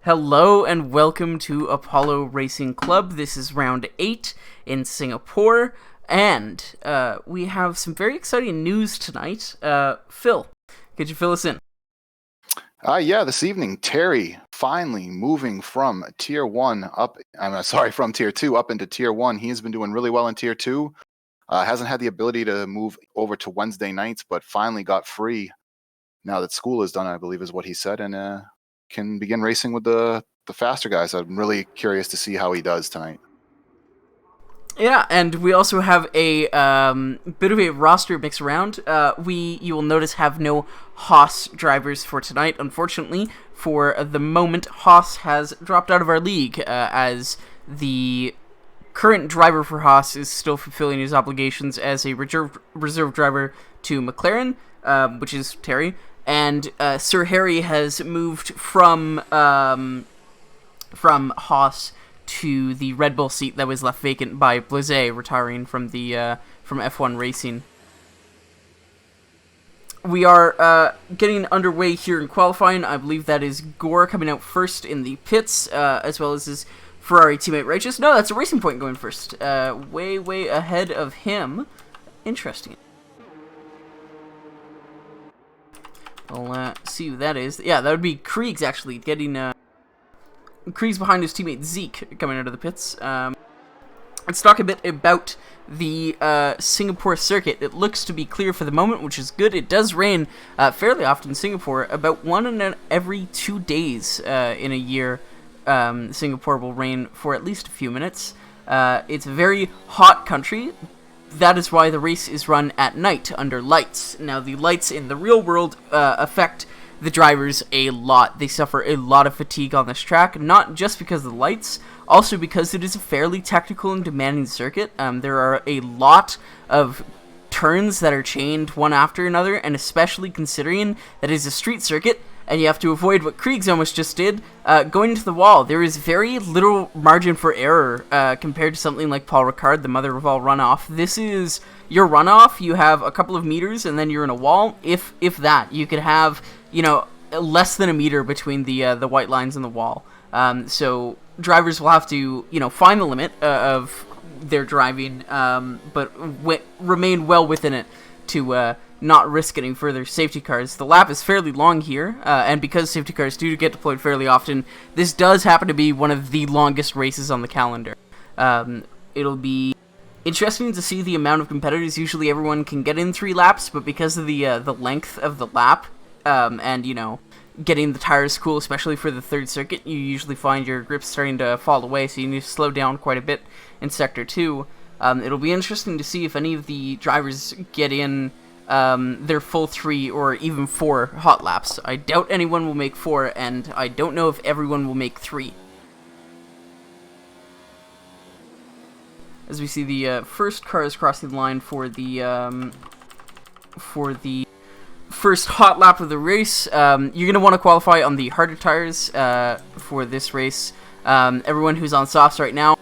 Hello and welcome to Apollo Racing Club. This is round 8 in Singapore, and we have some very exciting news tonight. Phil, could you fill us in? This evening, Terry finally moving from Tier 1 up, from Tier 2 up into Tier 1. He has been doing really well in Tier 2. Hasn't had the ability to move over to Wednesday nights, but finally got free now that school is done, I believe is what he said, and can begin racing with the faster guys. I'm really curious to see how he does tonight. Yeah, and we also have a bit of a roster mix around. You will notice, have no Haas drivers for tonight. Unfortunately, for the moment, Haas has dropped out of our league as the current driver for Haas is still fulfilling his obligations as a reserve driver to McLaren, which is Terry, and Sir Harry has moved from Haas to the Red Bull seat that was left vacant by Blizet, retiring from the from F1 racing. We are getting underway here in qualifying. I believe that is Gore coming out first in the pits, as well as his Ferrari teammate Righteous. No, that's a Racing Point going first. Way ahead of him. Interesting. We'll see who that is. Yeah, that would be Kriegs, actually, getting Kriegs behind his teammate Zeke coming out of the pits. Let's talk a bit about the Singapore circuit. It looks to be clear for the moment, which is good. It does rain fairly often in Singapore. About one in every 2 days in a year, Singapore will rain for at least a few minutes. It's a very hot country. That is why the race is run at night under lights. Now, the lights in the real world affect the drivers a lot. They suffer a lot of fatigue on this track, not just because of the lights, also because it is a fairly technical and demanding circuit. There are a lot of turns that are chained one after another, and especially considering that it is a street circuit, and you have to avoid what Kriegs almost just did, going into the wall. There is very little margin for error compared to something like Paul Ricard, the mother of all runoff. This is your runoff. You have a couple of meters, and then you're in a wall, if that. You could have, less than a meter between the white lines and the wall. So drivers will have to, find the limit of their driving, but remain well within it to not risk getting further safety cars. The lap is fairly long here, and because safety cars do get deployed fairly often, this does happen to be one of the longest races on the calendar. It'll be interesting to see the amount of competitors. Usually everyone can get in 3 laps, but because of the length of the lap, and getting the tires cool, especially for the third circuit, you usually find your grip starting to fall away, so you need to slow down quite a bit in Sector 2. It'll be interesting to see if any of the drivers get in their full 3 or even 4 hot laps. I doubt anyone will make 4, and I don't know if everyone will make 3. As we see the first cars crossing the line for the first hot lap of the race. You're going to want to qualify on the harder tires for this race. Everyone who's on softs right now,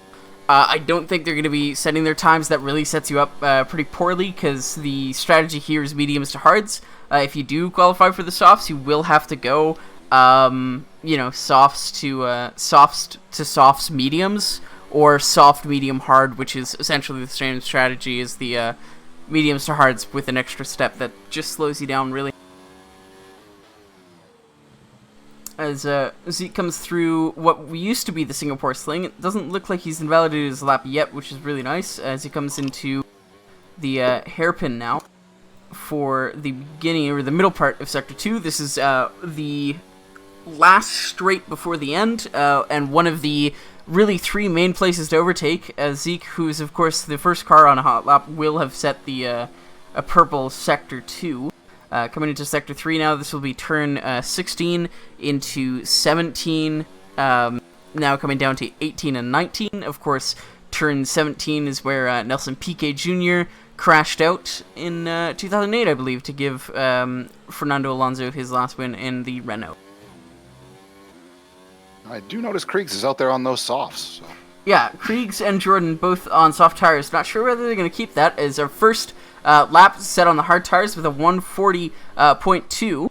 I don't think they're going to be setting their times. That really sets you up pretty poorly, because the strategy here is mediums to hards. If you do qualify for the softs, you will have to go, softs to softs mediums, or soft medium hard, which is essentially the same strategy as the mediums to hards with an extra step that just slows you down, really. As Zeke comes through what used to be the Singapore Sling, it doesn't look like he's invalidated his lap yet, which is really nice, as he comes into the hairpin now for the beginning, or the middle part of Sector 2. This is the last straight before the end, and one of the really 3 main places to overtake, as Zeke, who is of course the first car on a hot lap, will have set the a purple Sector 2. Coming into Sector 3 now, this will be turn 16 into 17, now coming down to 18 and 19. Of course, turn 17 is where Nelson Piquet Jr. crashed out in 2008, I believe, to give Fernando Alonso his last win in the Renault. I do notice Kriegs is out there on those softs. So. Yeah, Kriegs and Jordan both on soft tires. Not sure whether they're going to keep that as our first lap set on the hard tires with a 140.2.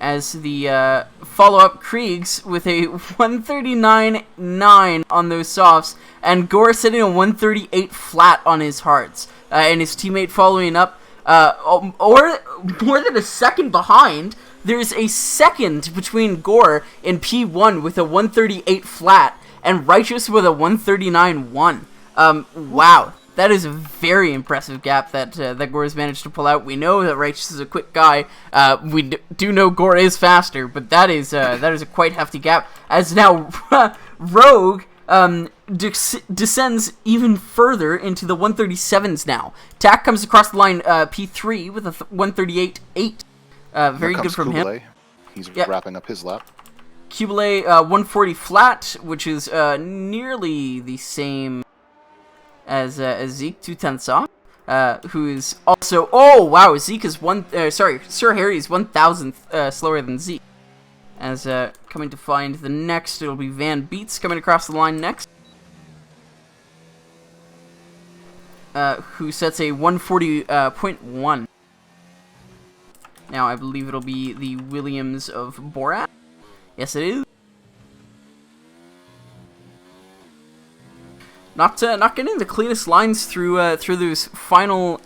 As the follow-up Kriegs with a 139.9 on those softs, and Gore sitting a 138 flat on his hards, and his teammate following up, or more than a second behind. There's a second between Gore and P1 with a 138 flat, and Righteous with a 139.1. Wow. That is a very impressive gap that that Gore has managed to pull out. We know that Righteous is a quick guy. We do know Gore is faster, but that is a quite hefty gap. As now Rogue descends even further into the 137s now. Tack comes across the line P3 with a 138.8. Very good from him. He's wrapping up his lap. Kubele 140 flat, which is nearly the same as Zeke, 2/10 off, who is also... Oh, wow, Zeke is Sir Harry is 1,000th slower than Zeke. As coming to find the next, it'll be Van Beets coming across the line next. Who sets a 140.1. Now, I believe it'll be the Williams of Borat. Yes, it is. Not getting the cleanest lines through those final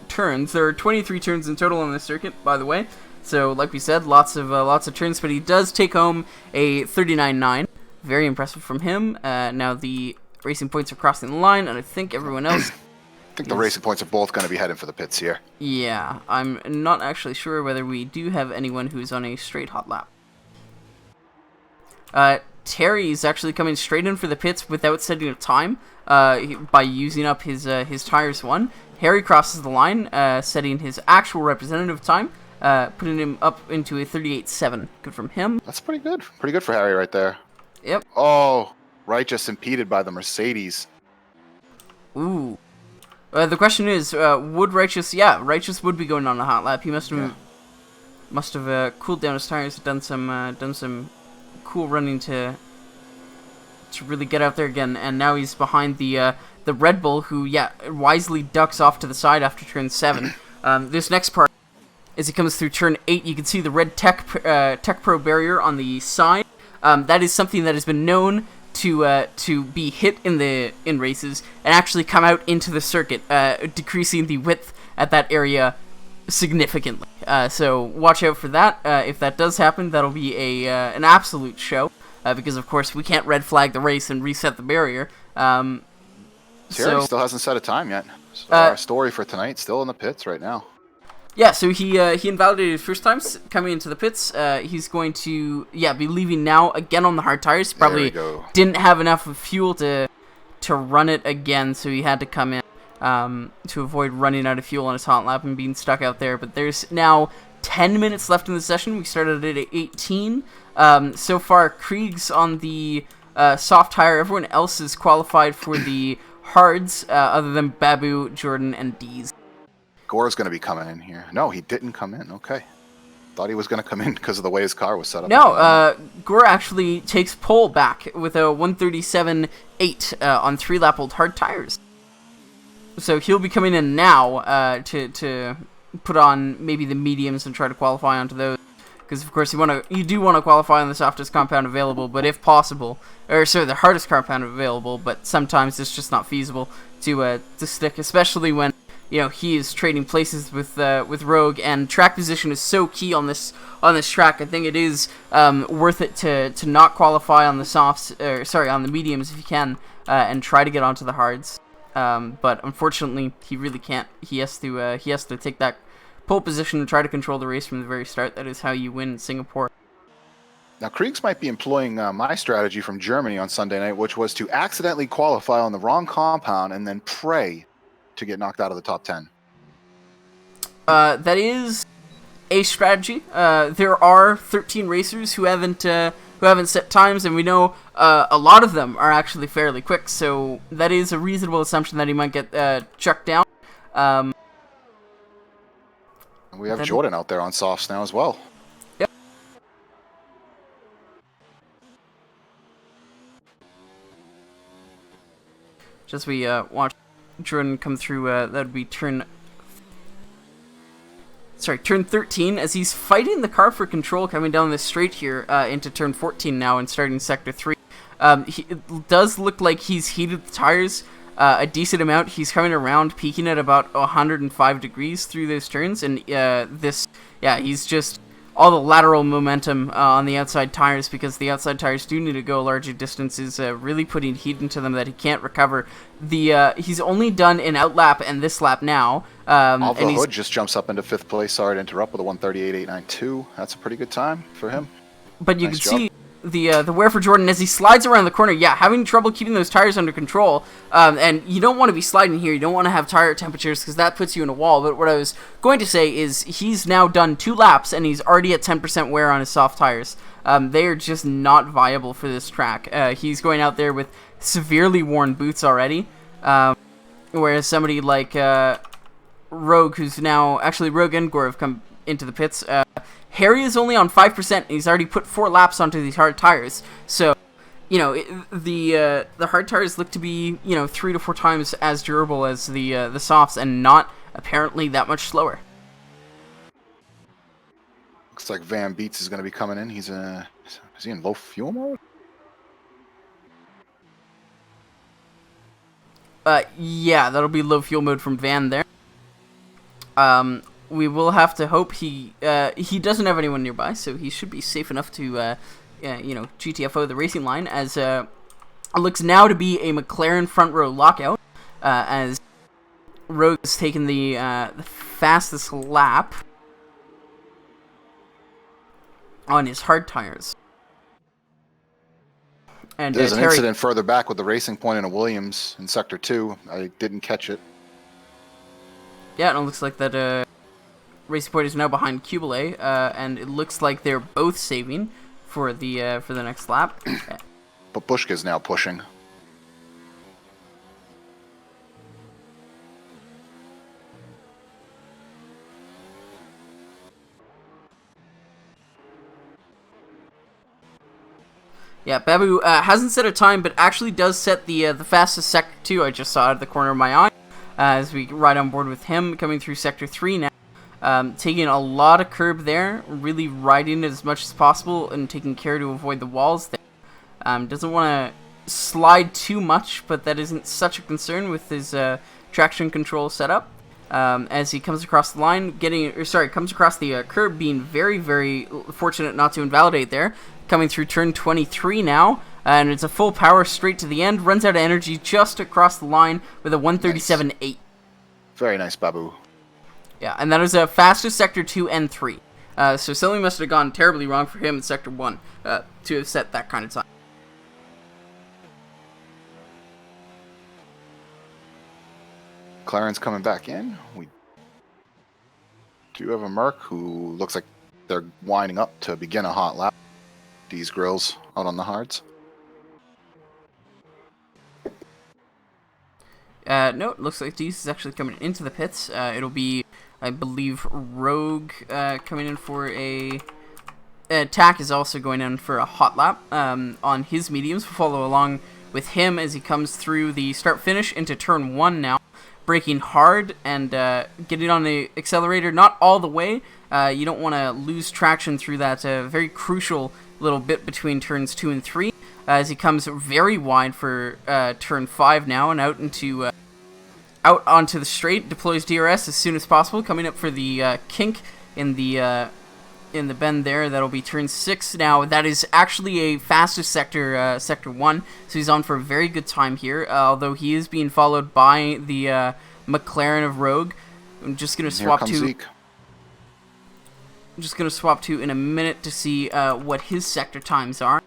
turns. There are 23 turns in total on this circuit, by the way. So, like we said, lots of turns, but he does take home a 39.9. Very impressive from him. Now the racing points are crossing the line, and I think everyone else. I think the racing points are both going to be heading for the pits here. Yeah, I'm not actually sure whether we do have anyone who's on a straight hot lap. Terry's actually coming straight in for the pits without setting a time by using up his tires one. Harry crosses the line, setting his actual representative time, putting him up into a 38.7. Good from him. That's pretty good. Pretty good for Harry right there. Yep. Oh, Righteous impeded by the Mercedes. Ooh. The question is, would Righteous... Yeah, Righteous would be going on a hot lap. He must have cooled down his tires, done some cool running to really get out there again, and now he's behind the Red Bull, who wisely ducks off to the side after turn 7. This next part, as he comes through turn 8, you can see the red Tech Pro barrier on the side. That is something that has been known to be hit in races and actually come out into the circuit, decreasing the width at that area significantly. So watch out for that. If that does happen, that'll be an absolute show, because of course we can't red flag the race and reset the barrier. Terry still hasn't set a time yet. So our story for tonight still in the pits right now. Yeah, so he invalidated his first time coming into the pits. He's going to be leaving now again on the hard tires. Probably didn't have enough fuel to run it again, so he had to come in to avoid running out of fuel on his hot lap and being stuck out there. But there's now 10 minutes left in the session. We started at 18. So far, Krieg's on the soft tire. Everyone else is qualified for the hards, other than Babu, Jordan, and Dees. Gore's going to be coming in here. No, he didn't come in. Okay. Thought he was going to come in because of the way his car was set up. No, Gore actually takes pole back with a 137.8 on 3-lap-old hard tires. So he'll be coming in now to put on maybe the mediums and try to qualify onto those. Because, of course, you do want to qualify on the softest compound available, but if possible, the hardest compound available, but sometimes it's just not feasible to stick, especially when he is trading places with Rogue, and track position is so key on this track. I think it is worth it to not qualify on the softs, on the mediums if you can, and try to get onto the hards. But unfortunately, he really can't. He has to take that pole position and try to control the race from the very start. That is how you win in Singapore. Now, Kriegs might be employing my strategy from Germany on Sunday night, which was to accidentally qualify on the wrong compound and then pray to get knocked out of the top 10. That is a strategy. There are 13 racers who haven't set times, and we know a lot of them are actually fairly quick. So that is a reasonable assumption that he might get chucked down. We have Jordan out there on softs now as well. Yep. Just we watch Jordan come through. That would be turn 13, as he's fighting the car for control coming down this straight here into turn 14 now and starting sector 3. It does look like he's heated the tires a decent amount. He's coming around, peaking at about 105 degrees through those turns, and he's just all the lateral momentum on the outside tires, because the outside tires do need to go larger distances, really putting heat into them that he can't recover. He's only done an outlap and this lap now. Alva Hood just jumps up into 5th place. Sorry to interrupt, with a 138.892. That's a pretty good time for him. But you can see the wear for Jordan as he slides around the corner. Yeah, having trouble keeping those tires under control. And you don't want to be sliding here. You don't want to have tire temperatures, because that puts you in a wall. But what I was going to say is he's now done 2 laps and he's already at 10% wear on his soft tires. They are just not viable for this track. He's going out there with severely worn boots already. Whereas somebody like Rogue, who's now... Actually, Rogue and Gore have come into the pits. Harry is only on 5%, and he's already put 4 laps onto these hard tires. So, the hard tires look to be, 3 to 4 times as durable as the softs, and not apparently that much slower. Looks like Van Beets is going to be coming in. Is he in low fuel mode? Yeah, that'll be low fuel mode from Van there. We will have to hope he doesn't have anyone nearby, so he should be safe enough to, GTFO the racing line, as it looks now to be a McLaren front row lockout, as Rogue has taken the fastest lap on his hard tires. And there's an incident further back with the Racing Point and a Williams in Sector 2. I didn't catch it. Yeah, and it looks like that Racing Point is now behind Cubile, and it looks like they're both saving for the next lap. But Bushka's now pushing. Yeah, Babu hasn't set a time, but actually does set the fastest Sector 2. I just saw out of the corner of my eye as we ride on board with him, coming through Sector 3 now. Taking a lot of curb there, really riding it as much as possible and taking care to avoid the walls there. Doesn't want to slide too much, but that isn't such a concern with his traction control setup. As he comes across the line, comes across the curb, being very, very fortunate not to invalidate there. Coming through turn 23 now, and it's a full power straight to the end. Runs out of energy just across the line with a 137.8. Nice. Very nice, Babu. Yeah, and that is a fastest Sector 2 and 3. So something must have gone terribly wrong for him in Sector 1 to have set that kind of time. McLaren's coming back in. We do have a Merc who looks like they're winding up to begin a hot lap. These grills out on the hards. No, it looks like Dees is actually coming into the pits. It'll be, I believe, Rogue coming in for a... Tack is also going in for a hot lap on his mediums. We'll follow along with him as he comes through the start-finish into turn 1 now. Braking hard and getting on the accelerator, not all the way. You don't want to lose traction through that very crucial little bit between turns 2 and 3. As he comes very wide for turn 5 now and out onto the straight, deploys DRS as soon as possible, coming up for the kink in the bend there. That'll be turn 6 now. That is actually a fastest sector, sector 1, so he's on for a very good time here, although he is being followed by the McLaren of Rogue. I'm just going to swap to... Zeke. I'm just going to swap to in a minute to see what his sector times are.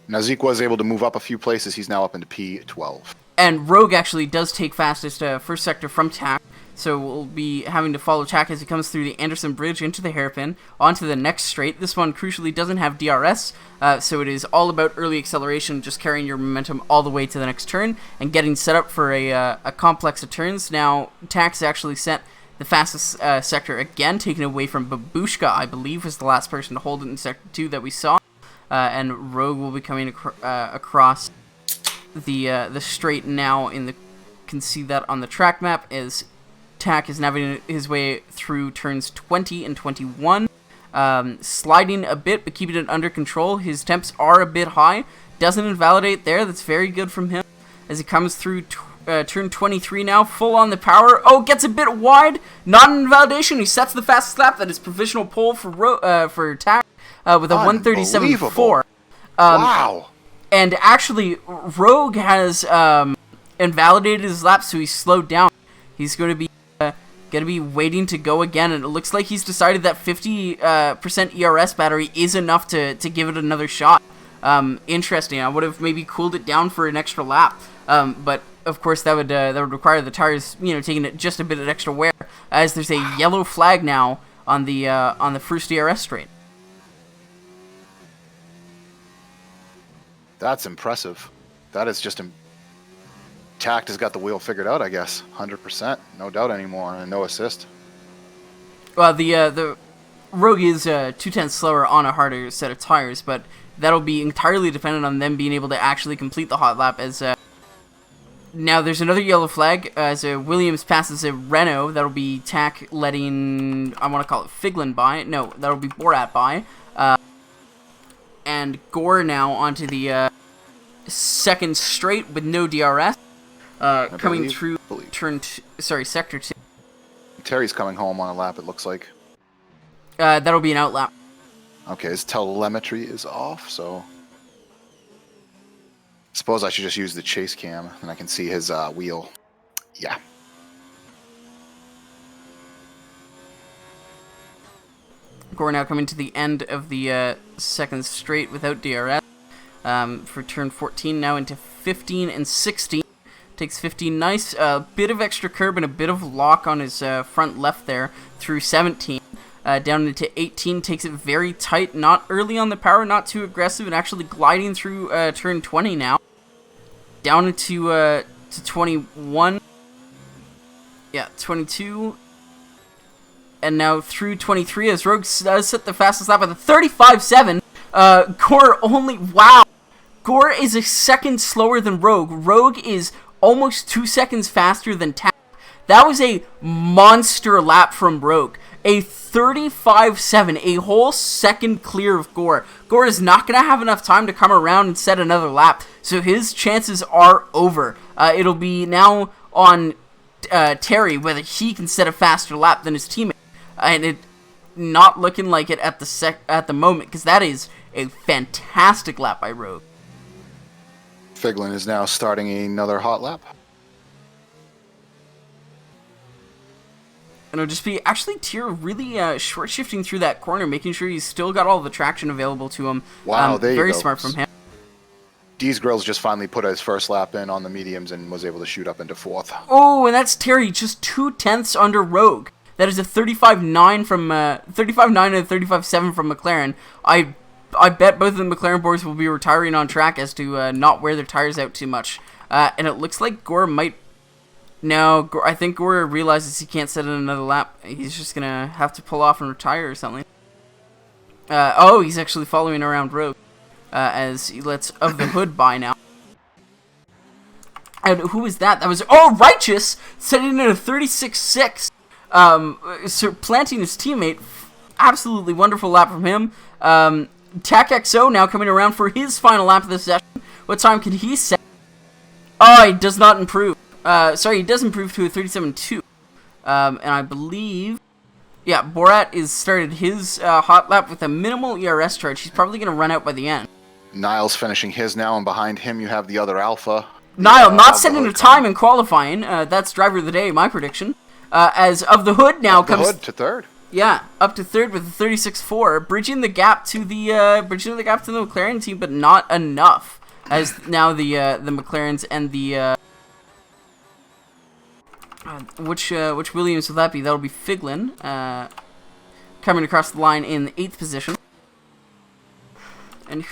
Now Zeke was able to move up a few places. He's now up into P12. And Rogue actually does take fastest first sector from Tack, so we'll be having to follow Tack as he comes through the Anderson Bridge into the hairpin, onto the next straight. This one, crucially, doesn't have DRS, so it is all about early acceleration, just carrying your momentum all the way to the next turn, and getting set up for a complex of turns. Now, Tack's actually set the fastest sector again, taken away from Babushka, I believe, was the last person to hold it in Sector 2 that we saw. And Rogue will be coming across the straight now. Can see that on the track map as Tak is navigating his way through turns 20 and 21. Sliding a bit, but keeping it under control. His temps are a bit high. Doesn't invalidate there. That's very good from him. As he comes through turn 23 now, full on the power. Oh, gets a bit wide. Not an invalidation. He sets the fastest lap. That is provisional pole for Tak with a 137.4. Wow. And actually, Rogue has invalidated his lap, so he's slowed down. He's going to be waiting to go again, and it looks like he's decided that 50% ERS battery is enough to give it another shot. Interesting. I would have maybe cooled it down for an extra lap, but of course that would require the tires, taking it just a bit of extra wear. As there's a yellow flag now on the first ERS straight. That's impressive. That is just Tak has got the wheel figured out, I guess. 100%, no doubt anymore, and no assist. Well, the Rogue is 2/10 slower on a harder set of tires, but that'll be entirely dependent on them being able to actually complete the hot lap. As now there's another yellow flag as Williams passes a Renault. That'll be Tak letting, I want to call it Figlin by. No, that'll be Borat by. And Gore now onto the second straight with no DRS. Coming through sector 2. Terry's coming home on a lap, it looks like. That'll be an out lap. Okay, his telemetry is off, so suppose I should just use the chase cam and I can see his wheel. Yeah. Gore now coming to the end of the second straight without DRS for turn 14, now into 15 and 16. Takes 15, nice bit of extra curb and a bit of lock on his front left there through 17. Down into 18, takes it very tight, not early on the power, not too aggressive, and actually gliding through turn 20 now. Down into to 21. Yeah, 22. And now through 23 as Rogue does set the fastest lap with a 35.7. Gore only, wow. Gore is a second slower than Rogue. Rogue is almost 2 seconds faster than Tak. That was a monster lap from Rogue. A 35.7, a whole second clear of Gore. Gore is not going to have enough time to come around and set another lap, so his chances are over. It'll be now on Terry whether he can set a faster lap than his teammate. And it not looking like it at the moment, because that is a fantastic lap by Rogue. Figlin is now starting another hot lap. And it'll just be actually Tier really short shifting through that corner, making sure he's still got all the traction available to him. Wow, there you go. Very smart from him. Deez Grills just finally put his first lap in on the mediums and was able to shoot up into 4th. Oh, and that's Terry, just 2/10 under Rogue. That is a 35.9 from 35.9 and a 35.7 from McLaren. I bet both of the McLaren boys will be retiring on track as to not wear their tires out too much. And it looks like Gore might. No, I think Gore realizes he can't set in another lap. He's just gonna have to pull off and retire or something. Oh, he's actually following around Rogue as he lets Of the Hood by now. And who was that? That was Righteous setting in a 36.6. Supplanting his teammate. Absolutely wonderful lap from him. Tak XO now coming around for his final lap of the session. What time can he set? Oh, he does not improve. Sorry, he does improve to a 37.2. And I believe, yeah, Borat is started his hot lap with a minimal ERS charge. He's probably going to run out by the end. Niles finishing his now, and behind him you have the other Alpha. Niall not setting a time in qualifying. That's driver of the day, my prediction. As Of the Hood now comes to 3rd. Yeah, up to 3rd with a 36.4, bridging the gap to the McLaren team, but not enough. As now the McLarens and the which Williams will that be? That'll be Figlin coming across the line in the 8th position. And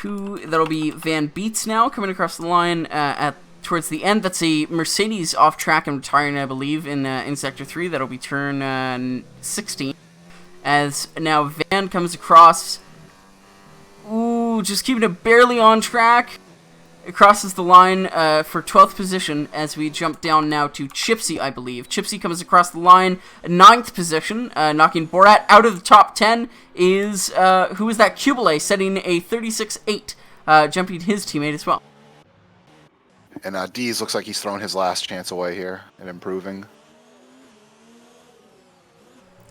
that'll be Van Beets now coming across the line towards the end. That's a Mercedes off track and retiring, I believe, in sector 3. That'll be turn 16. As now Van comes across. Ooh, just keeping it barely on track. crosses the line for 12th position as we jump down now to Chipsy, I believe. Chipsy comes across the line, 9th position, knocking Borat out of the top 10 is, who is that? Kubele, setting a 36.8, jumping his teammate as well. And Dees looks like he's thrown his last chance away here and improving.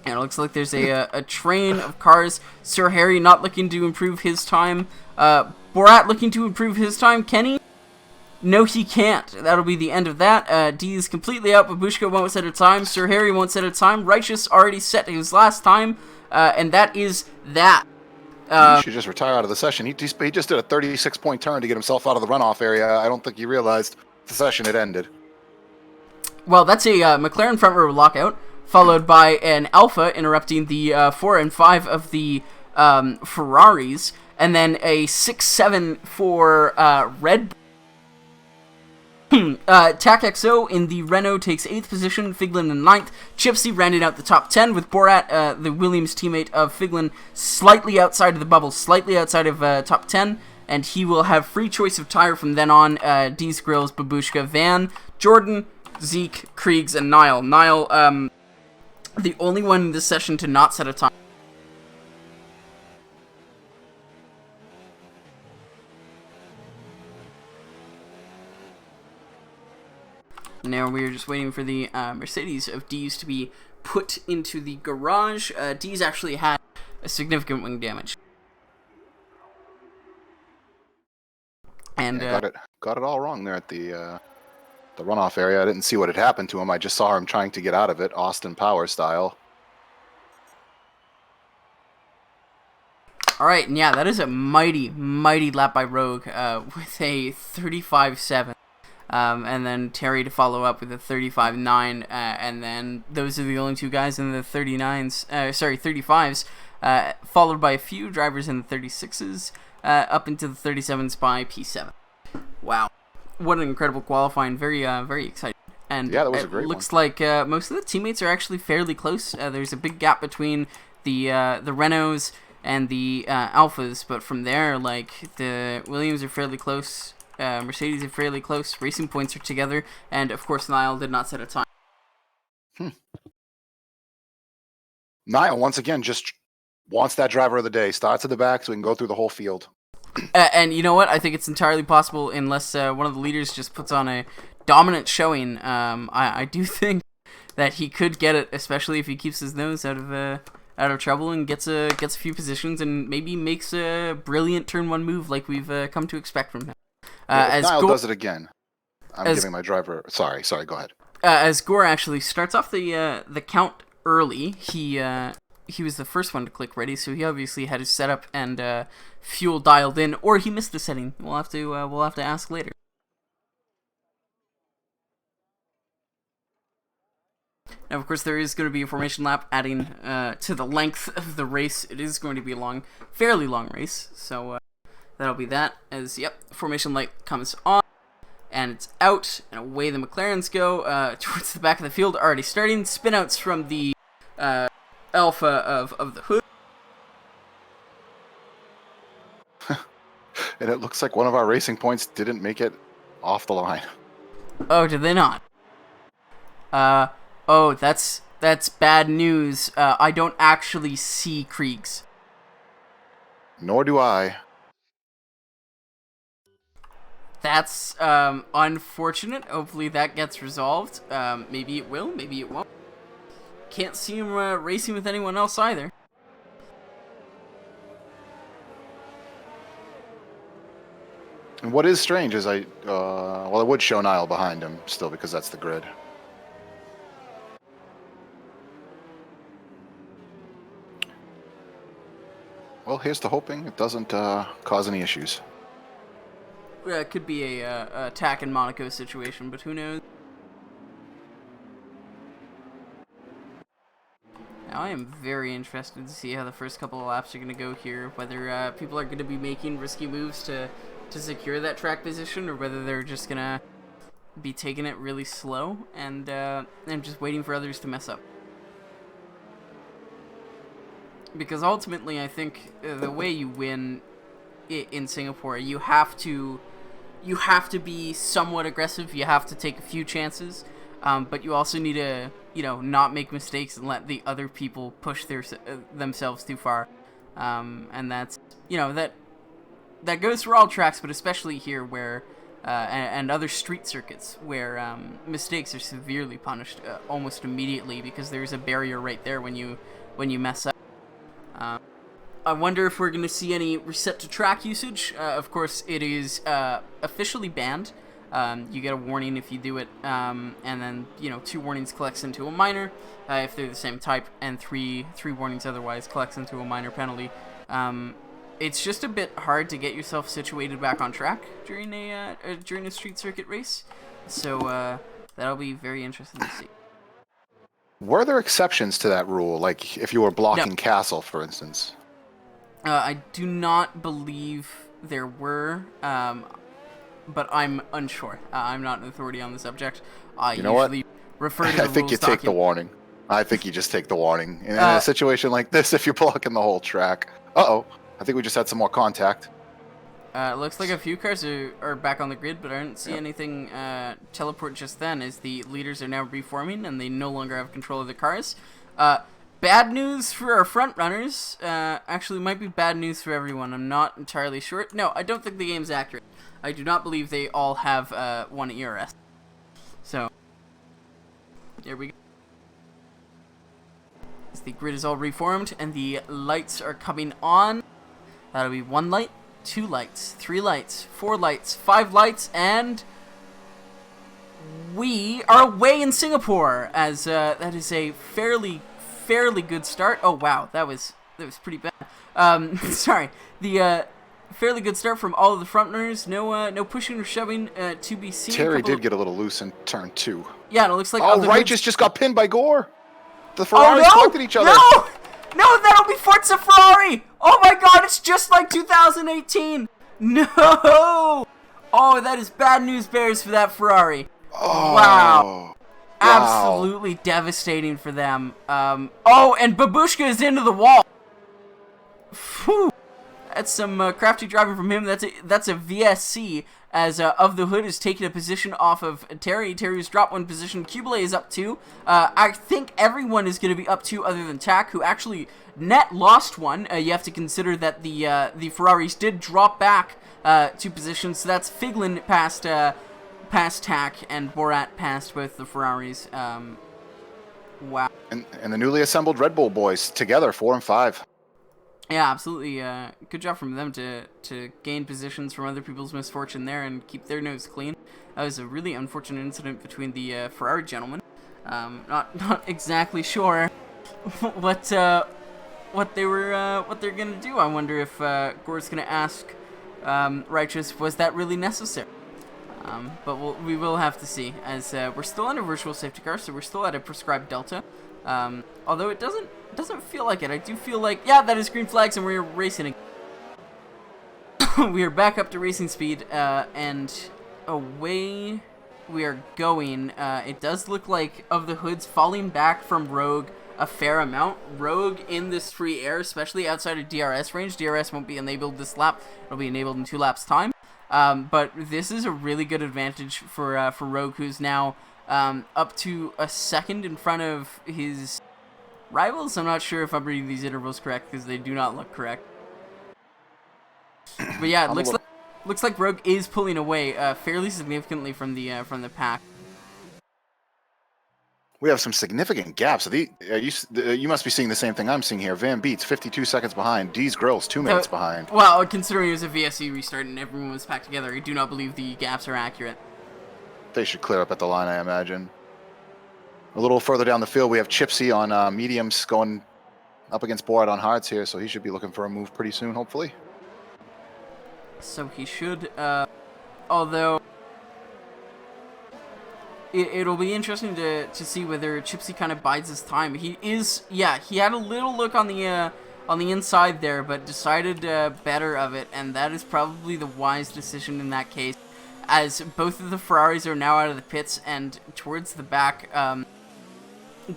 And it looks like there's a train of cars. Sir Harry not looking to improve his time. Borat looking to improve his time. Kenny? No, he can't. That'll be the end of that. D is completely out. Babushka won't set a time. Sir Harry won't set a time. Righteous already set his last time. And that is that. He should just retire out of the session. He just did a 36-point turn to get himself out of the runoff area. I don't think he realized the session had ended. Well, that's a McLaren front row lockout, followed by an Alpha interrupting the 4 and 5 of the Ferraris, and then a 6-7 for Red Bull. TAC XO in the Renault takes 8th position, Figlin in 9th. Chipsy rounding out the top 10 with Borat, the Williams teammate of Figlin, slightly outside of the bubble, slightly outside of top 10, and he will have free choice of tire from then on. Dees, Grills, Babushka, Van, Jordan, Zeke, Kriegs, and Niall. Niall, the only one in this session to not set a time. Now we are just waiting for the Mercedes of D's to be put into the garage. D's actually had a significant wing damage. And got it all wrong there at the runoff area. I didn't see what had happened to him. I just saw him trying to get out of it, Austin Power style. All right, and yeah, that is a mighty, mighty lap by Rogue with a 35.7. And then Terry to follow up with a 35.9, and then those are the only two guys in the 35s, followed by a few drivers in the 36s, up into the 37s by P7. Wow, what an incredible qualifying! Very, very exciting. And yeah, that was a great looks one. like most of the teammates are actually fairly close. There's a big gap between the Renaults and the Alphas, but from there, like the Williams are fairly close. Mercedes are fairly close. Racing Points are together, and of course Niall did not set a time. Niall once again just wants that driver of the day. Starts at the back so he can go through the whole field. And you know what? I think it's entirely possible, unless one of the leaders just puts on a dominant showing. I do think that he could get it, especially if he keeps his nose out of trouble and gets a few positions and maybe makes a brilliant turn one move like we've come to expect from him. If Niall does it again, I'm giving my driver... Sorry, go ahead. As Gore actually starts off the count early, he was the first one to click ready, so he obviously had his setup and fuel dialed in, or he missed the setting. We'll have to ask later. Now, of course, there is going to be a formation lap adding to the length of the race. It is going to be a fairly long race, so... that'll be that, as, yep, formation light comes on, and it's out, and away the McLarens go, towards the back of the field, already starting, spinouts from the, Alpha of the Hood. And it looks like one of our Racing Points didn't make it off the line. Oh, did they not? Oh, that's bad news. I don't actually see Kriegs. Nor do I. That's unfortunate. Hopefully that gets resolved. Maybe it will, maybe it won't. Can't see him racing with anyone else either. And what is strange is well, it would show Niall behind him still because that's the grid. Well, here's to hoping it doesn't cause any issues. Yeah, it could be a TAC in Monaco situation, but who knows? Now I am very interested to see how the first couple of laps are going to go here, whether people are going to be making risky moves to secure that track position, or whether they're just going to be taking it really slow and just waiting for others to mess up. Because ultimately, I think the way you win in Singapore, you have to you have to be somewhat aggressive. You have to take a few chances, but you also need to, not make mistakes and let the other people push themselves too far. And that's, that goes for all tracks, but especially here where, and other street circuits where mistakes are severely punished almost immediately because there's a barrier right there when you mess up. I wonder if we're going to see any reset to track usage. Of course, it is officially banned. You get a warning if you do it, and then 2 warnings collects into a minor if they're the same type, and three warnings otherwise collects into a minor penalty. It's just a bit hard to get yourself situated back on track during a street circuit race, so that'll be very interesting to see. Were there exceptions to that rule, like if you were blocking Castle, for instance? I do not believe there were, but I'm unsure. I'm not an authority on the subject. I usually refer to the I think you rules take the warning. I think you just take the warning. In a situation like this, if you're blocking the whole track. Uh-oh. I think we just had some more contact. It looks like a few cars are back on the grid, but I didn't see anything teleport just then, as the leaders are now reforming and they no longer have control of the cars. Bad news for our front runners. Actually, might be bad news for everyone. I'm not entirely sure. No, I don't think the game's accurate. I do not believe they all have 1 ERS. So, there we go. As the grid is all reformed and the lights are coming on. That'll be 1 light, 2 lights, 3 lights, 4 lights, 5 lights, and we are away in Singapore. As that is a fairly good start. Oh wow, that was pretty bad. Sorry, the fairly good start from all of the front runners. No pushing or shoving to be seen. Terry did get a little loose in turn 2. Yeah, and it looks like Righteous just got pinned by Gore. The Ferraris collected each other. No, that'll be Forza Ferrari. Oh my God, it's just like 2018. No. Oh, that is bad news bears for that Ferrari. Oh, wow. Absolutely devastating for them. And Babushka is into the wall. Phew. That's some crafty driving from him. That's a VSC, as Of the Hood is taking a position off of Terry. Terry's dropped 1 position. Cubile is up 2. I think everyone is going to be up 2 other than Tak, who actually net lost 1. You have to consider that the Ferraris did drop back 2 positions. So that's Figlin past Tak, and Borat passed both the Ferraris. Wow. And the newly assembled Red Bull boys together, 4 and 5. Yeah, absolutely. Good job from them to gain positions from other people's misfortune there and keep their nose clean. That was a really unfortunate incident between the Ferrari gentlemen. Not exactly sure what they're gonna do. I wonder if Gore's gonna ask Righteous, was that really necessary? But we will have to see, as we're still in a virtual safety car, so we're still at a prescribed delta. Although it doesn't feel like it. I do feel like, yeah, that is green flags and we're racing again. We are back up to racing speed, and away we are going. It does look like Of the Hood's falling back from Rogue a fair amount. Rogue in this free air, especially outside of DRS range. DRS won't be enabled this lap. It'll be enabled in 2 laps time. But this is a really good advantage for Rogue, who's now up to a second in front of his rivals. I'm not sure if I'm reading these intervals correct because they do not look correct. But yeah, it looks like Rogue is pulling away fairly significantly from the pack. We have some significant gaps. You must be seeing the same thing I'm seeing here. Van Beats 52 seconds behind. D's Grills 2 minutes behind. Well, considering it was a VSC restart and everyone was packed together, I do not believe the gaps are accurate. They should clear up at the line, I imagine. A little further down the field, we have Chipsy on mediums going up against Borat on hards here, so he should be looking for a move pretty soon, hopefully. So he should, although it'll be interesting to see whether Chipsy kind of bides his time. He had a little look on the inside there, but decided better of it, and that is probably the wise decision in that case, as both of the Ferraris are now out of the pits and towards the back.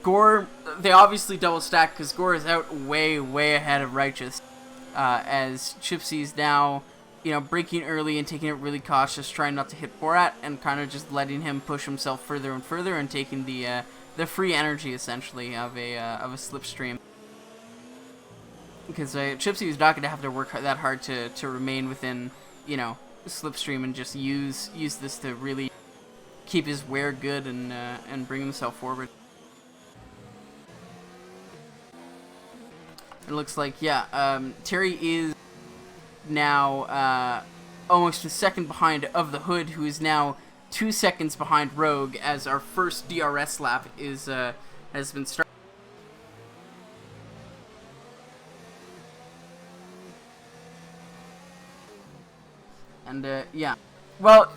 Gore, they obviously double stack because Gore is out way ahead of Righteous, as Chipsy's now braking early and taking it really cautious, trying not to hit Borat, and kind of just letting him push himself further and further, and taking the free energy essentially of a slipstream. Because Chipsy was not going to have to work that hard to remain within slipstream, and just use this to really keep his wear good and bring himself forward. It looks like Terry is now almost a second behind Of the Hood, who is now 2 seconds behind Rogue, as our first DRS lap has been started. And well,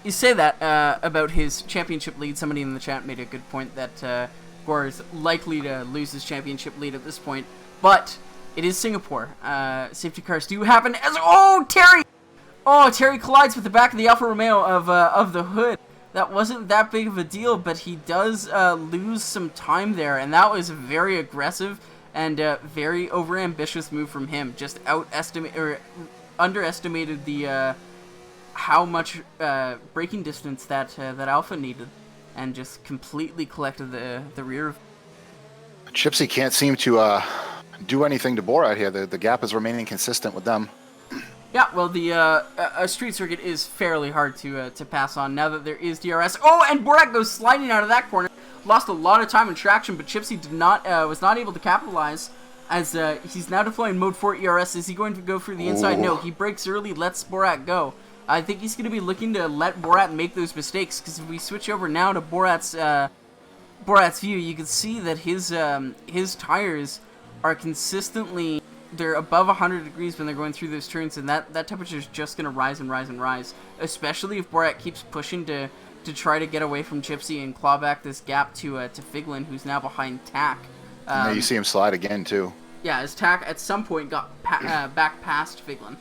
you say that about his championship lead. Somebody in the chat made a good point that Gore is likely to lose his championship lead at this point, but it is Singapore. Safety cars do happen as... Terry collides with the back of the Alfa Romeo of the Hood. That wasn't that big of a deal, but he does lose some time there, and that was a very aggressive and very overambitious move from him. Just underestimated the how much braking distance that Alpha needed, and just completely collected the rear. Chipsy can't seem to do anything to Borat here. The gap is remaining consistent with them. Yeah, well, the a street circuit is fairly hard to pass on now that there is DRS. Oh, and Borat goes sliding out of that corner. Lost a lot of time and traction, but Chipsy was not able to capitalize, as he's now deploying mode 4 ERS. Is he going to go through the inside? No, he brakes early, lets Borat go. I think he's going to be looking to let Borat make those mistakes, because if we switch over now to Borat's view, you can see that his tires are consistently... They're above 100 degrees when they're going through those turns, and that temperature is just going to rise and rise and rise, especially if Borat keeps pushing to try to get away from Chipsy and claw back this gap to Figlin, who's now behind Tack. Yeah, you see him slide again, too. Yeah, as Tack at some point got back past Figlin.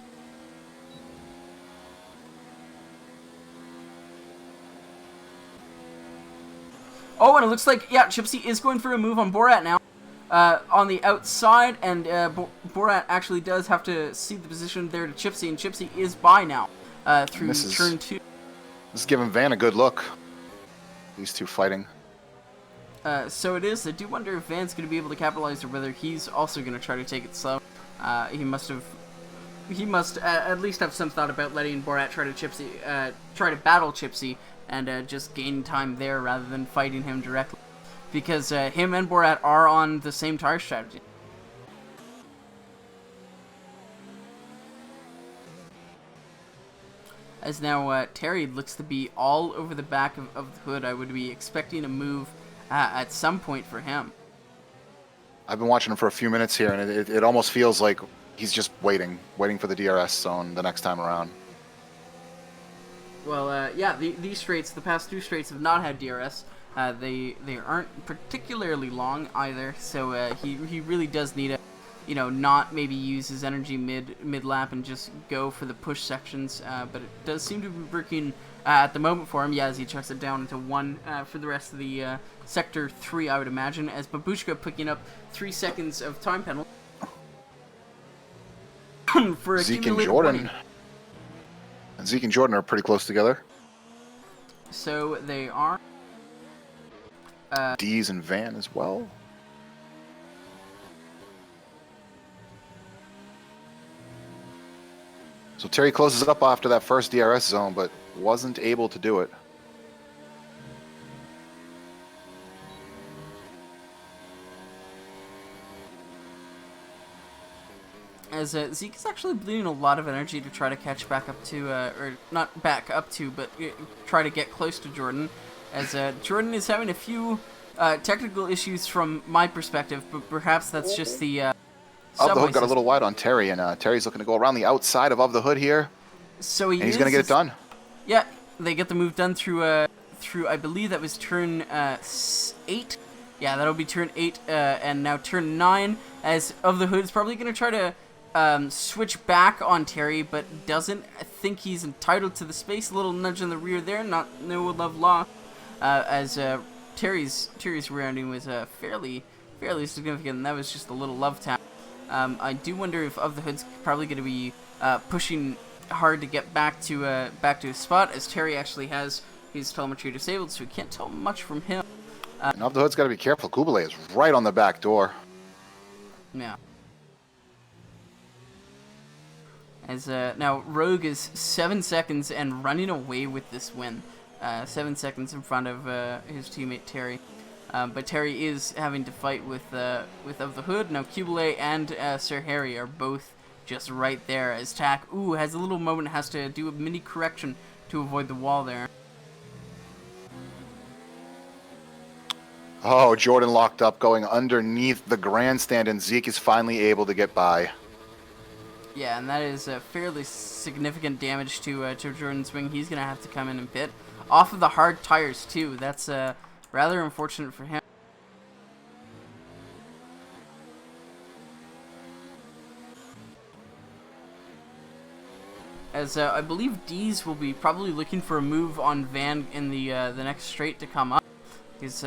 Oh, and it looks like, Chipsy is going for a move on Borat now. On the outside, and Borat actually does have to cede the position there to Chipsy, and Chipsy is by now through turn 2. This is giving Van a good look. These two fighting. So it is. I do wonder if Van's going to be able to capitalize, or whether he's also going to try to take it slow. He must at least have some thought about letting Borat try to battle Chipsy, and just gain time there rather than fighting him directly. Because him and Borat are on the same tire strategy. As now Terry looks to be all over the back of the Hood. I would be expecting a move at some point for him. I've been watching him for a few minutes here, and it almost feels like he's just waiting for the DRS zone the next time around. Well, these straights, the past 2 straights, have not had DRS. They aren't particularly long either, so he really does need to, not maybe use his energy mid lap and just go for the push sections. But it does seem to be working at the moment for him. Yeah, as he chucks it down into 1 for the rest of the sector 3, I would imagine. As Babushka picking up 3 seconds of time penalty for Zeke and Jordan. And Zeke and Jordan are pretty close together. So they are. Dees and Van as well. So Terry closes up after that first DRS zone, but wasn't able to do it. As Zeke is actually bleeding a lot of energy to try to catch back up to, or not back up to, but try to get close to Jordan. As Jordan is having a few technical issues from my perspective, but perhaps that's just the Of the Hood got a little wide on Terry, and Terry's looking to go around the outside of the Hood here. So he's going to get it done. Yeah, they get the move done through I believe that was turn 8. Yeah, that'll be turn 8, and now turn 9. As Of the Hood is probably going to try to switch back on Terry, but doesn't think he's entitled to the space. A little nudge in the rear there, no love lost. As Terry's rear ending was fairly significant, and that was just a little love tap. I do wonder if Of the Hood's probably going to be pushing hard to get back to his spot, as Terry actually has his telemetry disabled, so we can't tell much from him. And Up the Hood's got to be careful. Kublai is right on the back door. Yeah. As now Rogue is 7 seconds and running away with this win. 7 seconds in front of his teammate Terry. But Terry is having to fight with Of the Hood. Now Kublai and Sir Harry are both just right there, as Tak has a little moment, has to do a mini correction to avoid the wall there. Oh, Jordan locked up going underneath the grandstand, and Zeke is finally able to get by. Yeah, and that is fairly significant damage to Jordan's wing. He's going to have to come in and pit. Off of the hard tires, too. That's rather unfortunate for him. As I believe Dees will be probably looking for a move on Van in the next straight to come up. He's